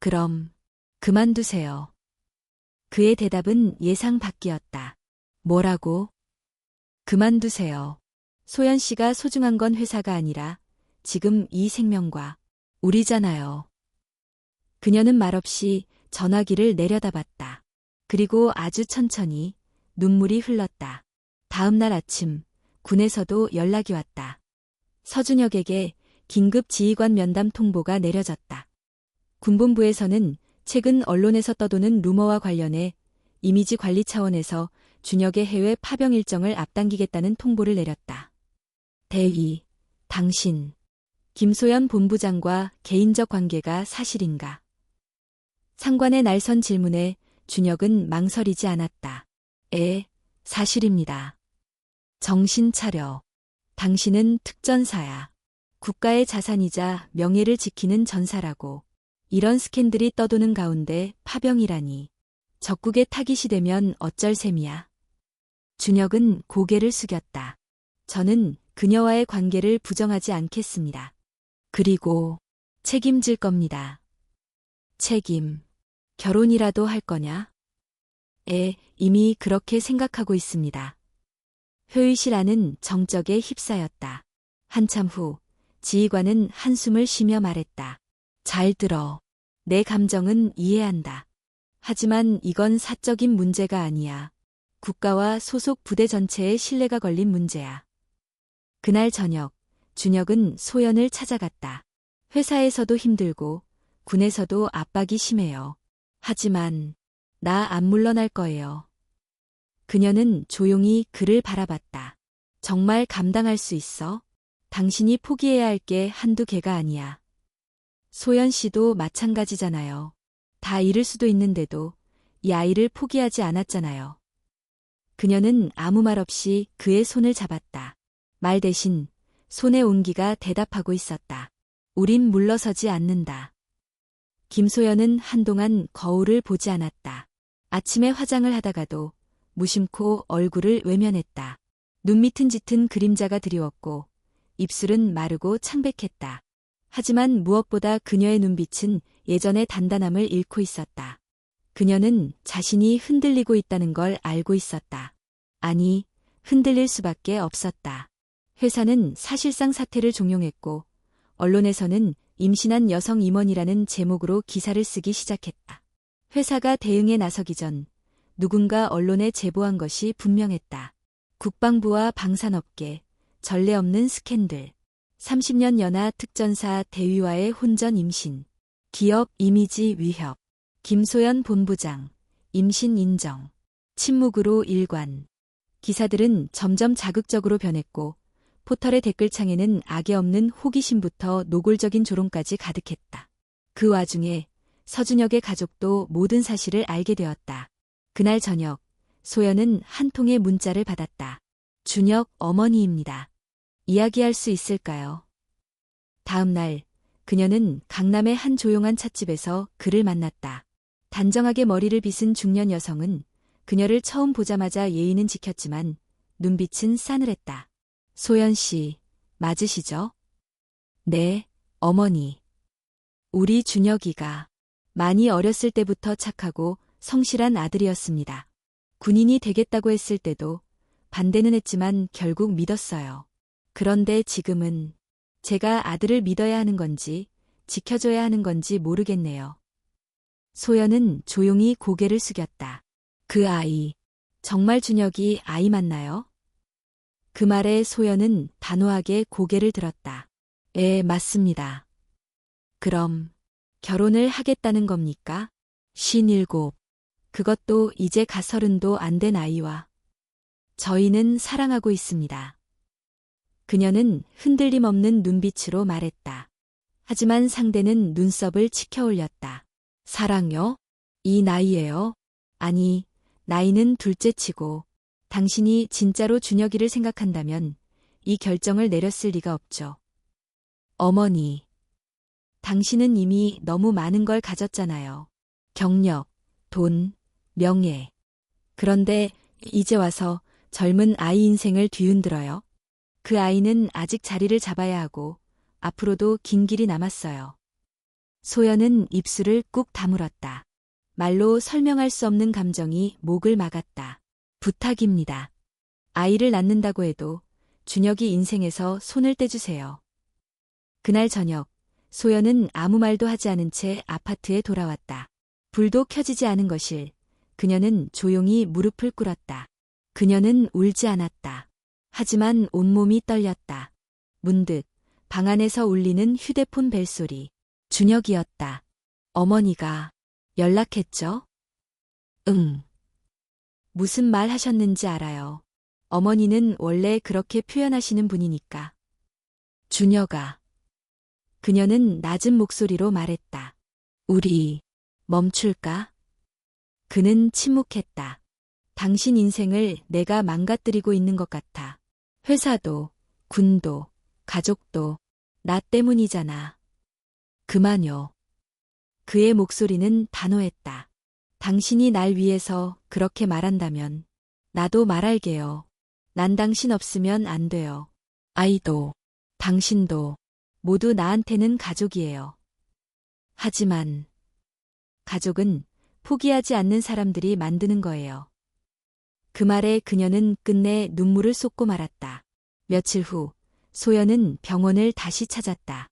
그럼 그만두세요. 그의 대답은 예상 밖이었다. 뭐라고? 그만두세요. 소연 씨가 소중한 건 회사가 아니라 지금 이 생명과 우리잖아요. 그녀는 말없이 전화기를 내려다봤다. 그리고 아주 천천히 눈물이 흘렀다. 다음 날 아침 군에서도 연락이 왔다. 서준혁에게 긴급 지휘관 면담 통보가 내려졌다. 군본부에서는 최근 언론에서 떠도는 루머와 관련해 이미지 관리 차원에서 준혁의 해외 파병 일정을 앞당기겠다는 통보를 내렸다. 대위, 당신, 김소연 본부장과 개인적 관계가 사실인가? 상관의 날선 질문에 준혁은 망설이지 않았다. 사실입니다. 정신 차려. 당신은 특전사야. 국가의 자산이자 명예를 지키는 전사라고. 이런 스캔들이 떠도는 가운데 파병이라니. 적국의 타깃이 되면 어쩔 셈이야. 준혁은 고개를 숙였다. 저는 그녀와의 관계를 부정하지 않겠습니다. 그리고 책임질 겁니다. 책임. 결혼이라도 할 거냐? 이미 그렇게 생각하고 있습니다. 회의실 안은 정적에 휩싸였다. 한참 후 지휘관은 한숨을 쉬며 말했다. 잘 들어. 내 감정은 이해한다. 하지만 이건 사적인 문제가 아니야. 국가와 소속 부대 전체의 신뢰가 걸린 문제야. 그날 저녁, 준혁은 소연을 찾아갔다. 회사에서도 힘들고 군에서도 압박이 심해요. 하지만 나 안 물러날 거예요. 그녀는 조용히 그를 바라봤다. 정말 감당할 수 있어? 당신이 포기해야 할 게 한두 개가 아니야. 소연 씨도 마찬가지잖아요. 다 잃을 수도 있는데도 이 아이를 포기하지 않았잖아요. 그녀는 아무 말 없이 그의 손을 잡았다. 말 대신 손의 온기가 대답하고 있었다. 우린 물러서지 않는다. 김소연은 한동안 거울을 보지 않았다. 아침에 화장을 하다가도 무심코 얼굴을 외면했다. 눈 밑은 짙은 그림자가 드리웠고 입술은 마르고 창백했다. 하지만 무엇보다 그녀의 눈빛은 예전의 단단함을 잃고 있었다. 그녀는 자신이 흔들리고 있다는 걸 알고 있었다. 아니, 흔들릴 수밖에 없었다. 회사는 사실상 사태를 종용했고 언론에서는 임신한 여성 임원이라는 제목으로 기사를 쓰기 시작했다. 회사가 대응에 나서기 전 누군가 언론에 제보한 것이 분명했다. 국방부와 방산업계, 전례 없는 스캔들, 30년 연하 특전사 대위와의 혼전 임신, 기업 이미지 위협, 김소연 본부장, 임신 인정, 침묵으로 일관. 기사들은 점점 자극적으로 변했고 포털의 댓글창에는 악의 없는 호기심부터 노골적인 조롱까지 가득했다. 그 와중에 서준혁의 가족도 모든 사실을 알게 되었다. 그날 저녁 소연은 한 통의 문자를 받았다. 준혁 어머니입니다. 이야기할 수 있을까요? 다음 날 그녀는 강남의 한 조용한 찻집에서 그를 만났다. 단정하게 머리를 빗은 중년 여성은 그녀를 처음 보자마자 예의는 지켰지만 눈빛은 싸늘했다. 소연 씨, 맞으시죠? 네, 어머니. 우리 준혁이가 많이 어렸을 때부터 착하고 성실한 아들이었습니다. 군인이 되겠다고 했을 때도 반대는 했지만 결국 믿었어요. 그런데 지금은 제가 아들을 믿어야 하는 건지 지켜줘야 하는 건지 모르겠네요. 소연은 조용히 고개를 숙였다. 그 아이, 정말 준혁이 아이 맞나요? 그 말에 소연은 단호하게 고개를 들었다. 예, 맞습니다. 그럼 결혼을 하겠다는 겁니까? 57. 그것도 이제 갓 30도 안 된 아이와 저희는 사랑하고 있습니다. 그녀는 흔들림 없는 눈빛으로 말했다. 하지만 상대는 눈썹을 치켜 올렸다. 사랑요? 이 나이에요? 아니, 나이는 둘째치고 당신이 진짜로 준혁이를 생각한다면 이 결정을 내렸을 리가 없죠. 어머니, 당신은 이미 너무 많은 걸 가졌잖아요. 경력, 돈, 명예. 그런데 이제 와서 젊은 아이 인생을 뒤흔들어요. 그 아이는 아직 자리를 잡아야 하고 앞으로도 긴 길이 남았어요. 소연은 입술을 꾹 다물었다. 말로 설명할 수 없는 감정이 목을 막았다. 부탁입니다. 아이를 낳는다고 해도 준혁이 인생에서 손을 떼주세요. 그날 저녁, 소연은 아무 말도 하지 않은 채 아파트에 돌아왔다. 불도 켜지지 않은 거실, 그녀는 조용히 무릎을 꿇었다. 그녀는 울지 않았다. 하지만 온몸이 떨렸다. 문득 방 안에서 울리는 휴대폰 벨소리. 준혁이었다. 어머니가 연락했죠? 응. 무슨 말 하셨는지 알아요. 어머니는 원래 그렇게 표현하시는 분이니까. 준혁아. 그녀는 낮은 목소리로 말했다. 우리 멈출까? 그는 침묵했다. 당신 인생을 내가 망가뜨리고 있는 것 같아. 회사도, 군도, 가족도 나 때문이잖아. 그만요. 그의 목소리는 단호했다. 당신이 날 위해서 그렇게 말한다면 나도 말할게요. 난 당신 없으면 안 돼요. 아이도, 당신도 모두 나한테는 가족이에요. 하지만 가족은 포기하지 않는 사람들이 만드는 거예요. 그 말에 그녀는 끝내 눈물을 쏟고 말았다. 며칠 후 소연은 병원을 다시 찾았다.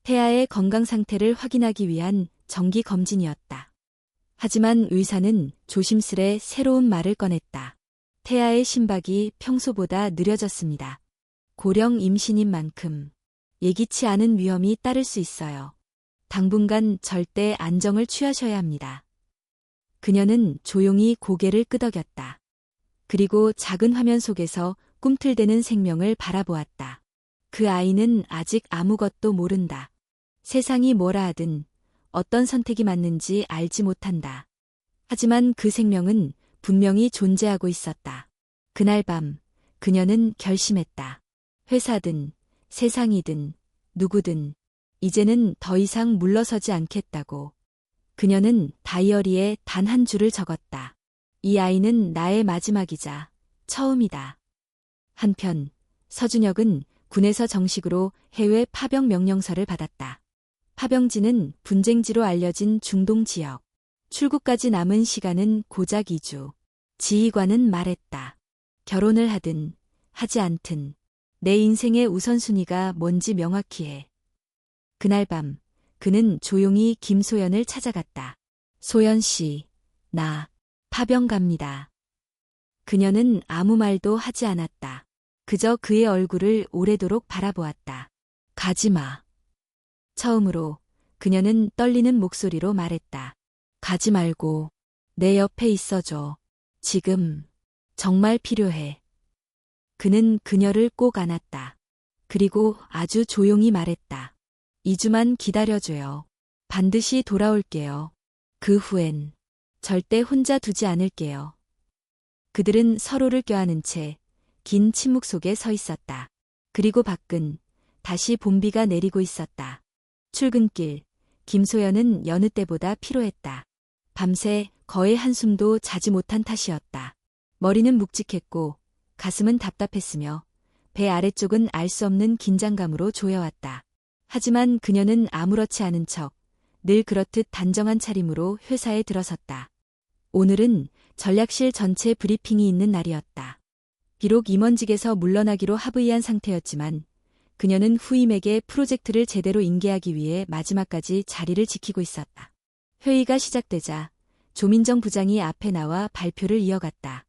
태아의 건강 상태를 확인하기 위한 정기 검진이었다. 하지만 의사는 조심스레 새로운 말을 꺼냈다. 태아의 심박이 평소보다 느려졌습니다. 고령 임신인 만큼 예기치 않은 위험이 따를 수 있어요. 당분간 절대 안정을 취하셔야 합니다. 그녀는 조용히 고개를 끄덕였다. 그리고 작은 화면 속에서 꿈틀대는 생명을 바라보았다. 그 아이는 아직 아무것도 모른다. 세상이 뭐라 하든 어떤 선택이 맞는지 알지 못한다. 하지만 그 생명은 분명히 존재하고 있었다. 그날 밤 그녀는 결심했다. 회사든 세상이든 누구든 이제는 더 이상 물러서지 않겠다고. 그녀는 다이어리에 단 한 줄을 적었다. 이 아이는 나의 마지막이자 처음이다. 한편 서준혁은 군에서 정식으로 해외 파병 명령서를 받았다. 파병지는 분쟁지로 알려진 중동 지역. 출국까지 남은 시간은 고작 2주. 지휘관은 말했다. 결혼을 하든 하지 않든 내 인생의 우선순위가 뭔지 명확히 해. 그날 밤 그는 조용히 김소연을 찾아갔다. 소연 씨, 나 파병 갑니다. 그녀는 아무 말도 하지 않았다. 그저 그의 얼굴을 오래도록 바라보았다. 가지 마. 처음으로 그녀는 떨리는 목소리로 말했다. 가지 말고 내 옆에 있어줘. 지금 정말 필요해. 그는 그녀를 꼭 안았다. 그리고 아주 조용히 말했다. 2주만 기다려줘요. 반드시 돌아올게요. 그 후엔 절대 혼자 두지 않을게요. 그들은 서로를 껴안은 채 긴 침묵 속에 서 있었다. 그리고 밖은 다시 봄비가 내리고 있었다. 출근길, 김소연은 여느 때보다 피로했다. 밤새 거의 한숨도 자지 못한 탓이었다. 머리는 묵직했고 가슴은 답답했으며 배 아래쪽은 알 수 없는 긴장감으로 조여왔다. 하지만 그녀는 아무렇지 않은 척 늘 그렇듯 단정한 차림으로 회사에 들어섰다. 오늘은 전략실 전체 브리핑이 있는 날이었다. 비록 임원직에서 물러나기로 합의한 상태였지만 그녀는 후임에게 프로젝트를 제대로 인계하기 위해 마지막까지 자리를 지키고 있었다. 회의가 시작되자 조민정 부장이 앞에 나와 발표를 이어갔다.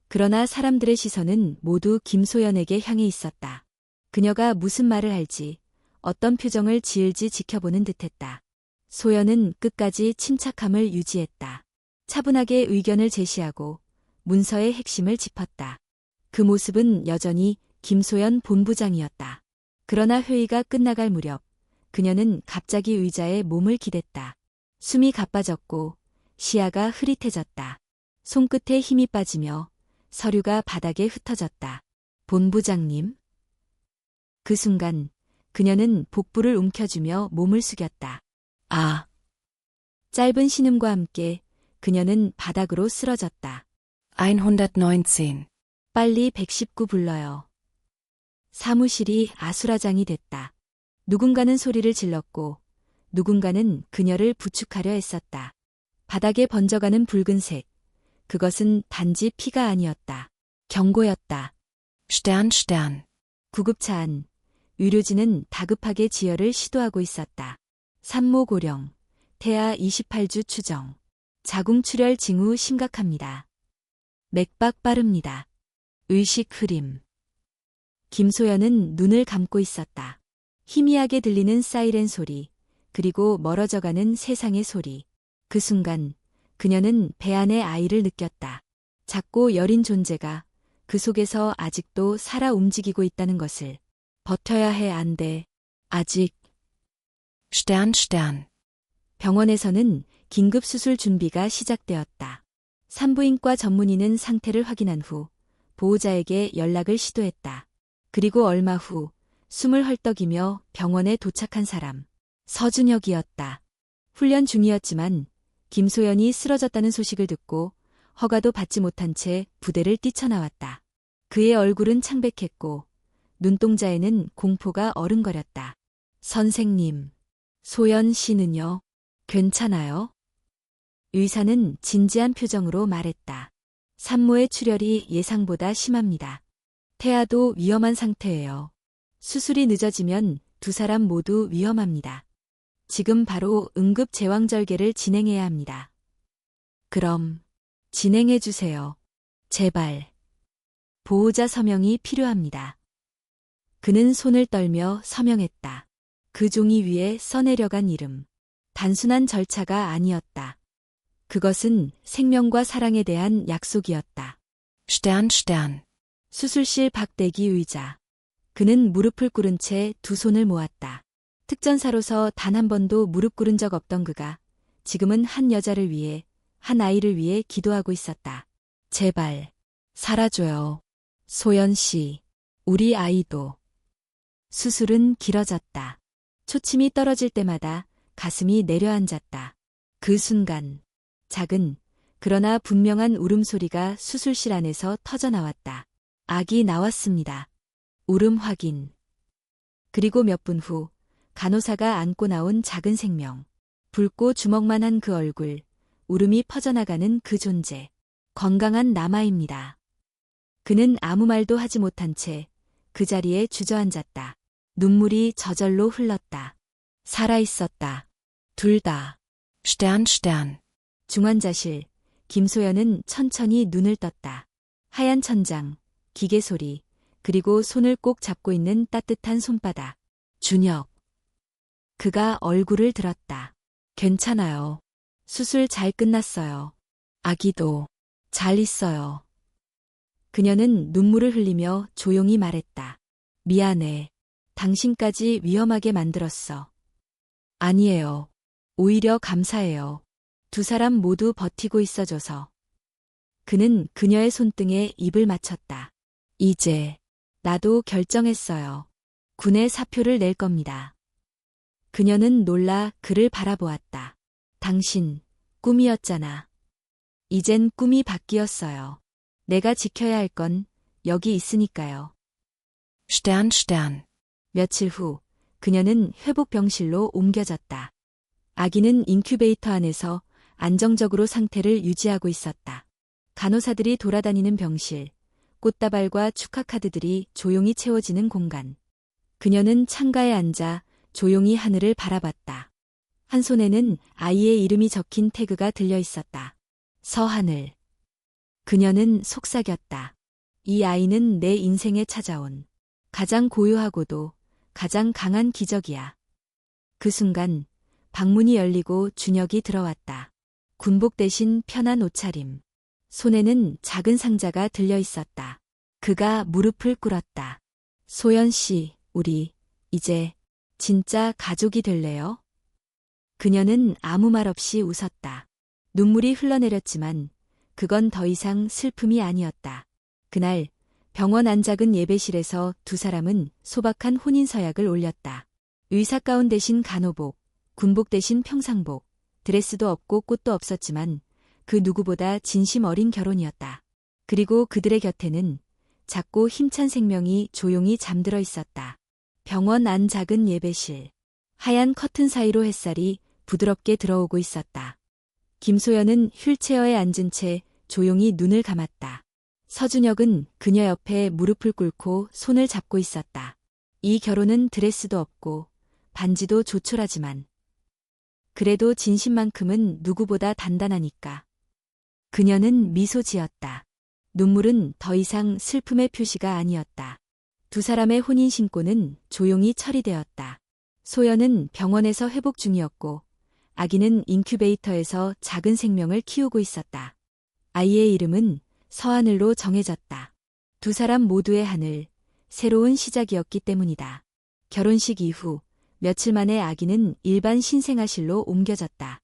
그러나 사람들의 시선은 모두 김소연에게 향해 있었다. 그녀가 무슨 말을 할지, 어떤 표정을 지을지 지켜보는 듯했다. 소연은 끝까지 침착함을 유지했다. 차분하게 의견을 제시하고 문서의 핵심을 짚었다. 그 모습은 여전히 김소연 본부장이었다. 그러나 회의가 끝나갈 무렵 그녀는 갑자기 의자에 몸을 기댔다. 숨이 가빠졌고 시야가 흐릿해졌다. 손끝에 힘이 빠지며 서류가 바닥에 흩어졌다. 본부장님? 그 순간 그녀는 복부를 움켜쥐며 몸을 숙였다. 아. 짧은 신음과 함께 그녀는 바닥으로 쓰러졌다. 119. 빨리 119 불러요. 사무실이 아수라장이 됐다. 누군가는 소리를 질렀고 누군가는 그녀를 부축하려 애썼다. 바닥에 번져가는 붉은색. 그것은 단지 피가 아니었다. 경고였다. Stern. 구급차 안. 의료진은 다급하게 지혈을 시도하고 있었다. 산모고령. 태아 28주 추정. 자궁출혈 징후 심각합니다. 맥박 빠릅니다. 의식 흐림. 김소연은 눈을 감고 있었다. 희미하게 들리는 사이렌 소리, 그리고 멀어져가는 세상의 소리. 그 순간 그녀는 배 안의 아이를 느꼈다. 작고 여린 존재가 그 속에서 아직도 살아 움직이고 있다는 것을. 버텨야 해 안 돼. 아직. Stern. 병원에서는 긴급수술 준비가 시작되었다. 산부인과 전문의는 상태를 확인한 후 보호자에게 연락을 시도했다. 그리고 얼마 후 숨을 헐떡이며 병원에 도착한 사람. 서준혁이었다. 훈련 중이었지만 김소연이 쓰러졌다는 소식을 듣고 허가도 받지 못한 채 부대를 뛰쳐나왔다. 그의 얼굴은 창백했고 눈동자에는 공포가 어른거렸다. 선생님, 소연 씨는요? 괜찮아요? 의사는 진지한 표정으로 말했다. 산모의 출혈이 예상보다 심합니다. 태아도 위험한 상태예요. 수술이 늦어지면 두 사람 모두 위험합니다. 지금 바로 응급 제왕절개를 진행해야 합니다. 그럼 진행해 주세요. 제발. 보호자 서명이 필요합니다. 그는 손을 떨며 서명했다. 그 종이 위에 써내려간 이름. 단순한 절차가 아니었다. 그것은 생명과 사랑에 대한 약속이었다. Stern. 수술실 박대기 의자. 그는 무릎을 꿇은 채 두 손을 모았다. 특전사로서 단 한 번도 무릎 꿇은 적 없던 그가 지금은 한 여자를 위해, 한 아이를 위해 기도하고 있었다. 제발, 살아줘요. 소연 씨, 우리 아이도. 수술은 길어졌다. 초침이 떨어질 때마다 가슴이 내려앉았다. 그 순간, 작은, 그러나 분명한 울음소리가 수술실 안에서 터져나왔다. 아기 나왔습니다. 울음 확인. 그리고 몇 분 후, 간호사가 안고 나온 작은 생명. 붉고 주먹만한 그 얼굴, 울음이 퍼져나가는 그 존재. 건강한 남아입니다. 그는 아무 말도 하지 못한 채 그 자리에 주저앉았다. 눈물이 저절로 흘렀다. 살아있었다. 둘 다. Stern. 중환자실. 김소연은 천천히 눈을 떴다. 하얀 천장, 기계 소리, 그리고 손을 꼭 잡고 있는 따뜻한 손바닥. 준혁. 그가 얼굴을 들었다. 괜찮아요. 수술 잘 끝났어요. 아기도 잘 있어요. 그녀는 눈물을 흘리며 조용히 말했다. 미안해. 당신까지 위험하게 만들었어. 아니에요. 오히려 감사해요. 두 사람 모두 버티고 있어줘서. 그는 그녀의 손등에 입을 맞췄다. 이제 나도 결정했어요. 군에 사표를 낼 겁니다. 그녀는 놀라 그를 바라보았다. 당신, 꿈이었잖아. 이젠 꿈이 바뀌었어요. 내가 지켜야 할 건 여기 있으니까요. Stern. 며칠 후, 그녀는 회복병실로 옮겨졌다. 아기는 인큐베이터 안에서 안정적으로 상태를 유지하고 있었다. 간호사들이 돌아다니는 병실, 꽃다발과 축하카드들이 조용히 채워지는 공간. 그녀는 창가에 앉아 조용히 하늘을 바라봤다. 한 손에는 아이의 이름이 적힌 태그가 들려 있었다. 서하늘. 그녀는 속삭였다. 이 아이는 내 인생에 찾아온 가장 고요하고도 가장 강한 기적이야. 그 순간 방문이 열리고 준혁이 들어왔다. 군복 대신 편한 옷차림. 손에는 작은 상자가 들려 있었다. 그가 무릎을 꿇었다. 소연 씨, 우리 이제 진짜 가족이 될래요? 그녀는 아무 말 없이 웃었다. 눈물이 흘러내렸지만 그건 더 이상 슬픔이 아니었다. 그날 병원 안 작은 예배실에서 두 사람은 소박한 혼인서약을 올렸다. 의사 가운 대신 간호복, 군복 대신 평상복, 드레스도 없고 꽃도 없었지만 그 누구보다 진심 어린 결혼이었다. 그리고 그들의 곁에는 작고 힘찬 생명이 조용히 잠들어 있었다. 병원 안 작은 예배실. 하얀 커튼 사이로 햇살이 부드럽게 들어오고 있었다. 김소연은 휠체어에 앉은 채 조용히 눈을 감았다. 서준혁은 그녀 옆에 무릎을 꿇고 손을 잡고 있었다. 이 결혼은 드레스도 없고 반지도 조촐하지만 그래도 진심만큼은 누구보다 단단하니까. 그녀는 미소 지었다. 눈물은 더 이상 슬픔의 표시가 아니었다. 두 사람의 혼인 신고는 조용히 처리되었다. 소연은 병원에서 회복 중이었고 아기는 인큐베이터에서 작은 생명을 키우고 있었다. 아이의 이름은 서하늘로 정해졌다. 두 사람 모두의 하늘, 새로운 시작이었기 때문이다. 결혼식 이후 며칠 만에 아기는 일반 신생아실로 옮겨졌다.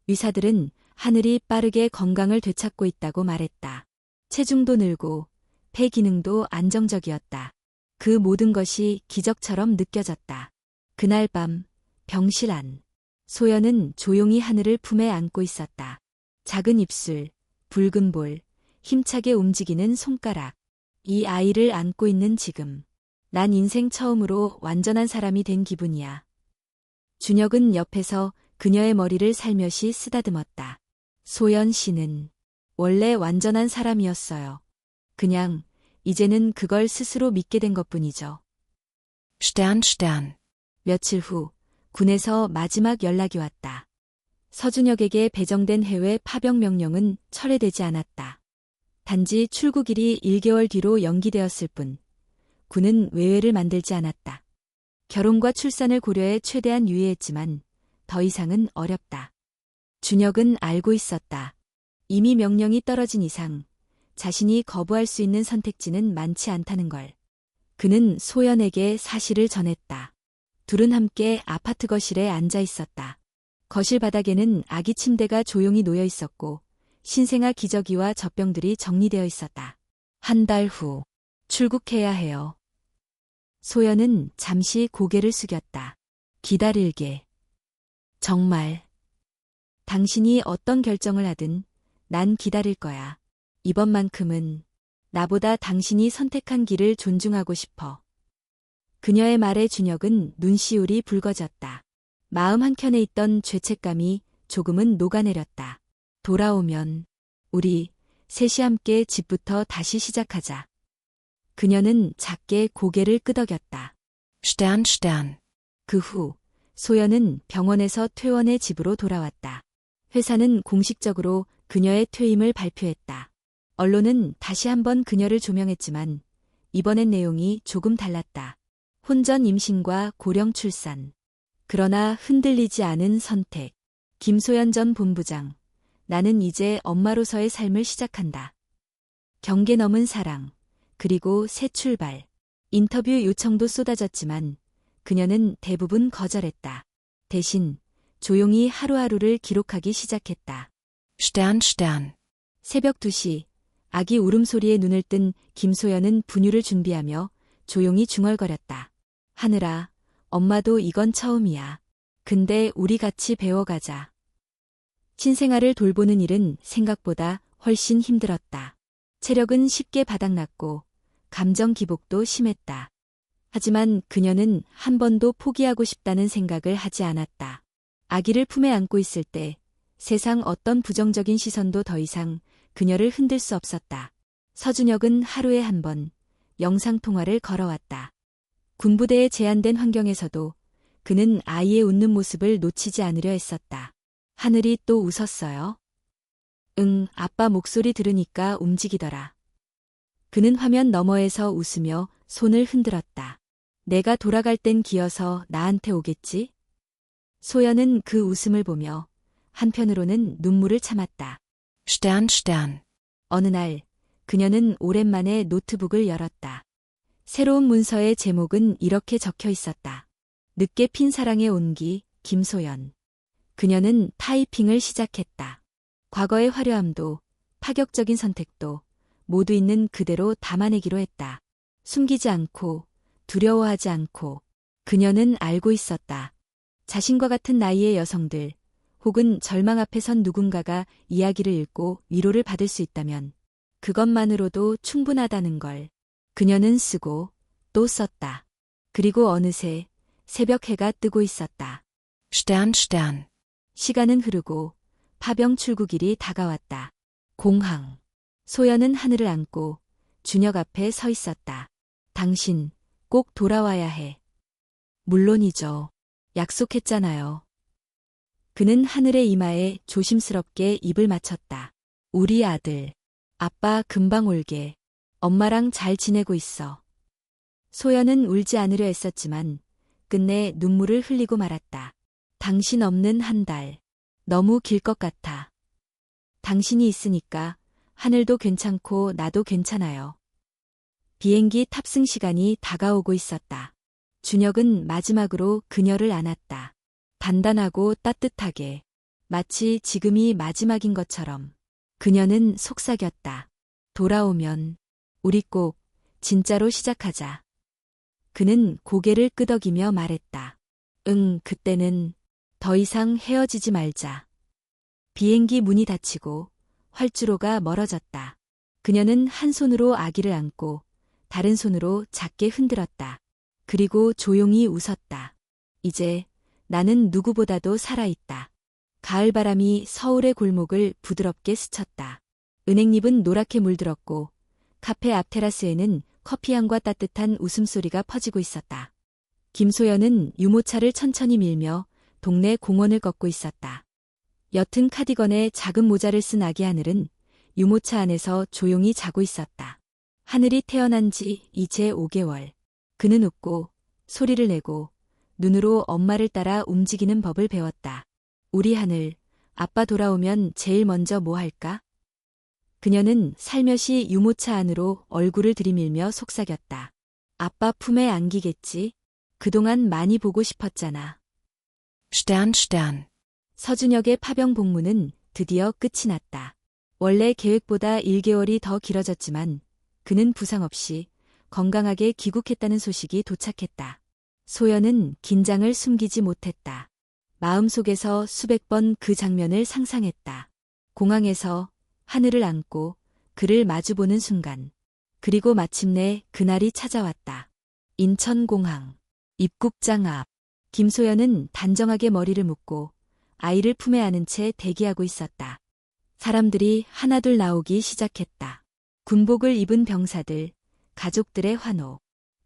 의사들은 하늘이 빠르게 건강을 되찾고 있다고 말했다. 체중도 늘고 폐 기능도 안정적이었다. 그 모든 것이 기적처럼 느껴졌다. 그날 밤 병실 안. 소연은 조용히 하늘을 품에 안고 있었다. 작은 입술, 붉은 볼, 힘차게 움직이는 손가락. 이 아이를 안고 있는 지금. 난 인생 처음으로 완전한 사람이 된 기분이야. 준혁은 옆에서 그녀의 머리를 살며시 쓰다듬었다. 소연 씨는 원래 완전한 사람이었어요. 그냥 이제는 그걸 스스로 믿게 된 것뿐이죠. Stern. 며칠 후 군에서 마지막 연락이 왔다. 서준혁에게 배정된 해외 파병 명령은 철회되지 않았다. 단지 출국일이 1개월 뒤로 연기되었을 뿐 군은 외회를 만들지 않았다. 결혼과 출산을 고려해 최대한 유예했지만 더 이상은 어렵다. 준혁은 알고 있었다. 이미 명령이 떨어진 이상 자신이 거부할 수 있는 선택지는 많지 않다는 걸. 그는 소연에게 사실을 전했다. 둘은 함께 아파트 거실에 앉아 있었다. 거실 바닥에는 아기 침대가 조용히 놓여 있었고 신생아 기저귀와 젖병들이 정리되어 있었다. 한 달 후 출국해야 해요. 소연은 잠시 고개를 숙였다. 기다릴게. 정말. 당신이 어떤 결정을 하든 난 기다릴 거야. 이번만큼은 나보다 당신이 선택한 길을 존중하고 싶어. 그녀의 말에 준혁은 눈시울이 붉어졌다. 마음 한켠에 있던 죄책감이 조금은 녹아내렸다. 돌아오면 우리 셋이 함께 집부터 다시 시작하자. 그녀는 작게 고개를 끄덕였다. Stern. 그 후 소연은 병원에서 퇴원해 집으로 돌아왔다. 회사는 공식적으로 그녀의 퇴임을 발표했다. 언론은 다시 한번 그녀를 조명했지만 이번엔 내용이 조금 달랐다. 혼전 임신과 고령 출산. 그러나 흔들리지 않은 선택. 김소연 전 본부장. 나는 이제 엄마로서의 삶을 시작한다. 경계 넘은 사랑. 그리고 새 출발. 인터뷰 요청도 쏟아졌지만 그녀는 대부분 거절했다. 대신 조용히 하루하루를 기록하기 시작했다. Stern. 새벽 2시 아기 울음소리에 눈을 뜬 김소연은 분유를 준비하며 조용히 중얼거렸다. 하늘아, 엄마도 이건 처음이야. 근데 우리 같이 배워가자. 신생아를 돌보는 일은 생각보다 훨씬 힘들었다. 체력은 쉽게 바닥났고 감정 기복도 심했다. 하지만 그녀는 한 번도 포기하고 싶다는 생각을 하지 않았다. 아기를 품에 안고 있을 때 세상 어떤 부정적인 시선도 더 이상 그녀를 흔들 수 없었다. 서준혁은 하루에 한 번 영상통화를 걸어왔다. 군부대의 제한된 환경에서도 그는 아이의 웃는 모습을 놓치지 않으려 했었다. 하늘이 또 웃었어요. 응, 아빠 목소리 들으니까 움직이더라. 그는 화면 너머에서 웃으며 손을 흔들었다. 내가 돌아갈 땐 기어서 나한테 오겠지? 소연은 그 웃음을 보며 한편으로는 눈물을 참았다. Stern, Stern. 어느 날 그녀는 오랜만에 노트북을 열었다. 새로운 문서의 제목은 이렇게 적혀 있었다. 늦게 핀 사랑의 온기, 김소연. 그녀는 타이핑을 시작했다. 과거의 화려함도 파격적인 선택도 모두 있는 그대로 담아내기로 했다. 숨기지 않고 두려워하지 않고 그녀는 알고 있었다. 자신과 같은 나이의 여성들 혹은 절망 앞에 선 누군가가 이야기를 읽고 위로를 받을 수 있다면 그것만으로도 충분하다는 걸 그녀는 쓰고 또 썼다. 그리고 어느새 새벽 해가 뜨고 있었다. Stern, Stern. 시간은 흐르고 파병 출국일이 다가왔다. 공항. 소연은 하늘을 안고 준혁 앞에 서 있었다. 당신 꼭 돌아와야 해. 물론이죠. 약속했잖아요. 그는 하늘의 이마에 조심스럽게 입을 맞췄다. 우리 아들. 아빠 금방 올게. 엄마랑 잘 지내고 있어. 소연은 울지 않으려 애썼지만 끝내 눈물을 흘리고 말았다. 당신 없는 한 달. 너무 길 것 같아. 당신이 있으니까 하늘도 괜찮고 나도 괜찮아요. 비행기 탑승 시간이 다가오고 있었다. 준혁은 마지막으로 그녀를 안았다. 단단하고 따뜻하게. 마치 지금이 마지막인 것처럼. 그녀는 속삭였다. 돌아오면 우리 꼭 진짜로 시작하자. 그는 고개를 끄덕이며 말했다. 응, 그때는 더 이상 헤어지지 말자. 비행기 문이 닫히고 활주로가 멀어졌다. 그녀는 한 손으로 아기를 안고 다른 손으로 작게 흔들었다. 그리고 조용히 웃었다. 이제 나는 누구보다도 살아있다. 가을바람이 서울의 골목을 부드럽게 스쳤다. 은행잎은 노랗게 물들었고 카페 앞 테라스에는 커피향과 따뜻한 웃음소리가 퍼지고 있었다. 김소연은 유모차를 천천히 밀며 동네 공원을 걷고 있었다. 옅은 카디건에 작은 모자를 쓴 아기 하늘은 유모차 안에서 조용히 자고 있었다. 하늘이 태어난 지 이제 5개월. 그는 웃고 소리를 내고 눈으로 엄마를 따라 움직이는 법을 배웠다. 우리 하늘, 아빠 돌아오면 제일 먼저 뭐 할까? 그녀는 살며시 유모차 안으로 얼굴을 들이밀며 속삭였다. 아빠 품에 안기겠지? 그동안 많이 보고 싶었잖아. Stern, Stern. 서준혁의 파병 복무는 드디어 끝이 났다. 원래 계획보다 1개월이 더 길어졌지만 그는 부상 없이 건강하게 귀국했다는 소식이 도착했다. 소연은 긴장을 숨기지 못했다. 마음속에서 수백 번 그 장면을 상상했다. 공항에서 하늘을 안고 그를 마주보는 순간. 그리고 마침내 그날이 찾아왔다. 인천공항. 입국장 앞. 김소연은 단정하게 머리를 묶고 아이를 품에 안은 채 대기하고 있었다. 사람들이 하나둘 나오기 시작했다. 군복을 입은 병사들, 가족들의 환호.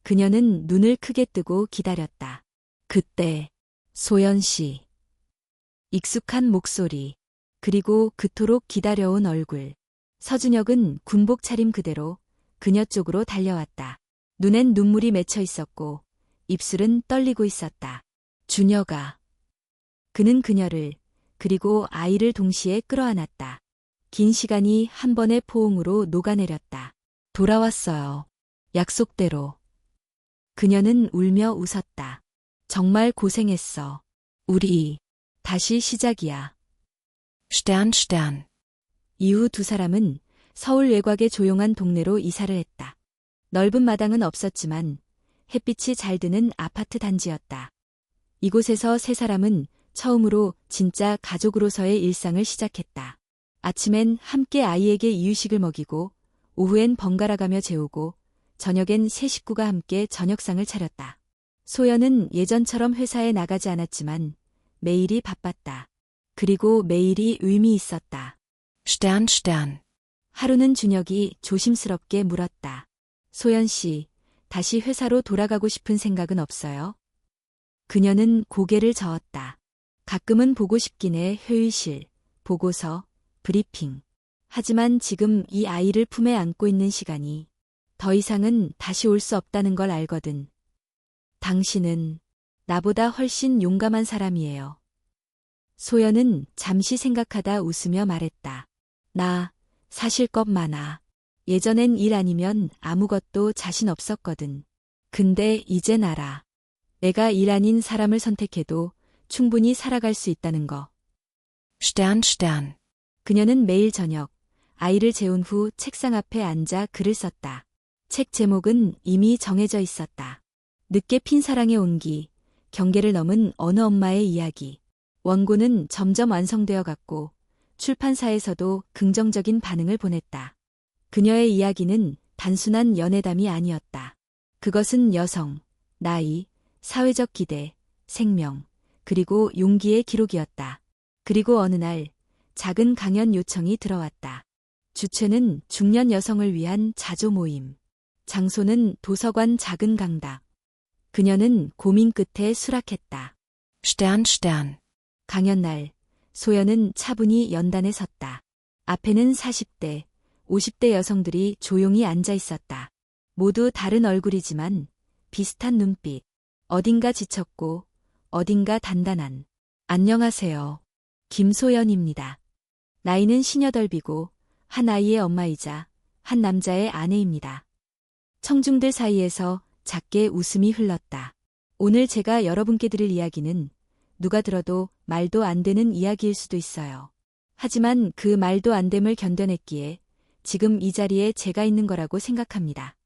그녀는 눈을 크게 뜨고 기다렸다. 그때 소연 씨. 익숙한 목소리. 그리고 그토록 기다려온 얼굴. 서준혁은 군복 차림 그대로 그녀 쪽으로 달려왔다. 눈엔 눈물이 맺혀 있었고 입술은 떨리고 있었다. 준혁아. 그는 그녀를 그리고 아이를 동시에 끌어안았다. 긴 시간이 한 번의 포옹으로 녹아내렸다. 돌아왔어요. 약속대로. 그녀는 울며 웃었다. 정말 고생했어. 우리 다시 시작이야. Stern, Stern. 이후 두 사람은 서울 외곽의 조용한 동네로 이사를 했다. 넓은 마당은 없었지만 햇빛이 잘 드는 아파트 단지였다. 이곳에서 세 사람은 처음으로 진짜 가족으로서의 일상을 시작했다. 아침엔 함께 아이에게 이유식을 먹이고 오후엔 번갈아 가며 재우고 저녁엔 세 식구가 함께 저녁상을 차렸다. 소연은 예전처럼 회사에 나가지 않았지만 매일이 바빴다. 그리고 매일이 의미 있었다. Stern, Stern. 하루는 준혁이 조심스럽게 물었다. 소연 씨, 다시 회사로 돌아가고 싶은 생각은 없어요? 그녀는 고개를 저었다. 가끔은 보고 싶긴 해. 회의실, 보고서, 브리핑. 하지만 지금 이 아이를 품에 안고 있는 시간이 더 이상은 다시 올 수 없다는 걸 알거든. 당신은 나보다 훨씬 용감한 사람이에요. 소연은 잠시 생각하다 웃으며 말했다. 나 사실 겁 많아. 예전엔 일 아니면 아무것도 자신 없었거든. 근데 이젠 알아. 내가 일 아닌 사람을 선택해도 충분히 살아갈 수 있다는 거. Stern, Stern. 그녀는 매일 저녁 아이를 재운 후 책상 앞에 앉아 글을 썼다. 책 제목은 이미 정해져 있었다. 늦게 핀 사랑의 온기, 경계를 넘은 어느 엄마의 이야기. 원고는 점점 완성되어 갔고 출판사에서도 긍정적인 반응을 보냈다. 그녀의 이야기는 단순한 연애담이 아니었다. 그것은 여성, 나이, 사회적 기대, 생명, 그리고 용기의 기록이었다. 그리고 어느 날 작은 강연 요청이 들어왔다. 주체는 중년 여성을 위한 자조 모임. 장소는 도서관 작은 강당. 그녀는 고민 끝에 수락했다. Stern, Stern. 강연 날, 소연은 차분히 연단에 섰다. 앞에는 40대, 50대 여성들이 조용히 앉아 있었다. 모두 다른 얼굴이지만 비슷한 눈빛. 어딘가 지쳤고 어딘가 단단한. 안녕하세요. 김소연입니다. 나이는 시녀덜비고 한 아이의 엄마이자 한 남자의 아내입니다. 청중들 사이에서 작게 웃음이 흘렀다. 오늘 제가 여러분께 드릴 이야기는 누가 들어도 말도 안 되는 이야기일 수도 있어요. 하지만 그 말도 안 됨을 견뎌냈기에 지금 이 자리에 제가 있는 거라고 생각합니다.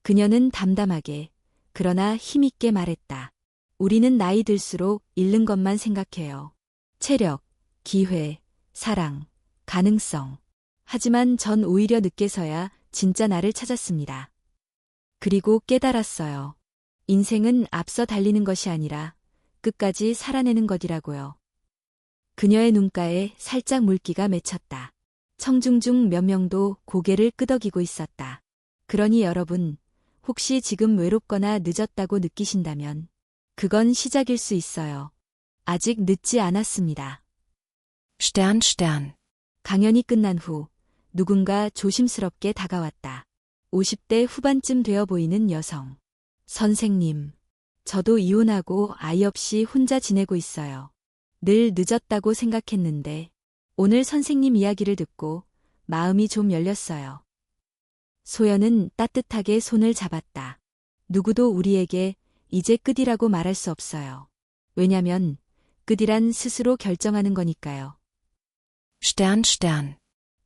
그녀는 담담하게 그러나 힘있게 말했다. 우리는 나이 들수록 잃는 것만 생각해요. 체력, 기회, 사랑, 가능성. 하지만 전 오히려 늦게서야 진짜 나를 찾았습니다. 그리고 깨달았어요. 인생은 앞서 달리는 것이 아니라 끝까지 살아내는 것이라고요. 그녀의 눈가에 살짝 물기가 맺혔다. 청중 중 몇 명도 고개를 끄덕이고 있었다. 그러니 여러분, 혹시 지금 외롭거나 늦었다고 느끼신다면 그건 시작일 수 있어요. 아직 늦지 않았습니다. Stern, Stern. 강연이 끝난 후 누군가 조심스럽게 다가왔다. 50대 후반쯤 되어 보이는 여성. 선생님, 저도 이혼하고 아이 없이 혼자 지내고 있어요. 늘 늦었다고 생각했는데 오늘 선생님 이야기를 듣고 마음이 좀 열렸어요. 소연은 따뜻하게 손을 잡았다. 누구도 우리에게 이제 끝이라고 말할 수 없어요. 왜냐면 끝이란 스스로 결정하는 거니까요. Stern, Stern.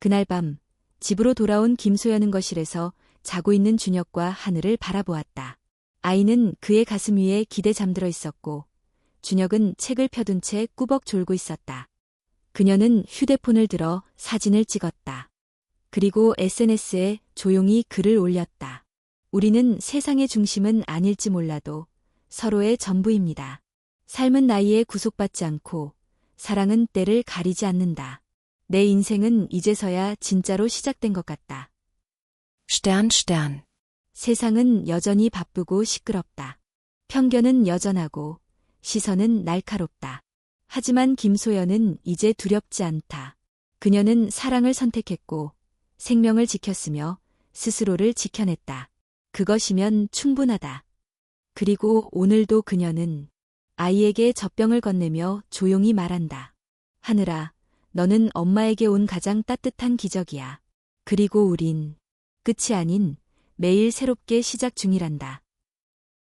그날 밤 집으로 돌아온 김소연은 거실에서 자고 있는 준혁과 하늘을 바라보았다. 아이는 그의 가슴 위에 기대 잠들어 있었고 준혁은 책을 펴둔 채 꾸벅 졸고 있었다. 그녀는 휴대폰을 들어 사진을 찍었다. 그리고 SNS에 조용히 글을 올렸다. 우리는 세상의 중심은 아닐지 몰라도 서로의 전부입니다. 삶은 나이에 구속받지 않고 사랑은 때를 가리지 않는다. 내 인생은 이제서야 진짜로 시작된 것 같다. Stern, Stern. 세상은 여전히 바쁘고 시끄럽다. 편견은 여전하고 시선은 날카롭다. 하지만 김소연은 이제 두렵지 않다. 그녀는 사랑을 선택했고 생명을 지켰으며 스스로를 지켜냈다. 그것이면 충분하다. 그리고 오늘도 그녀는 아이에게 젖병을 건네며 조용히 말한다. 하늘아, 너는 엄마에게 온 가장 따뜻한 기적이야. 그리고 우린 끝이 아닌 매일 새롭게 시작 중이란다.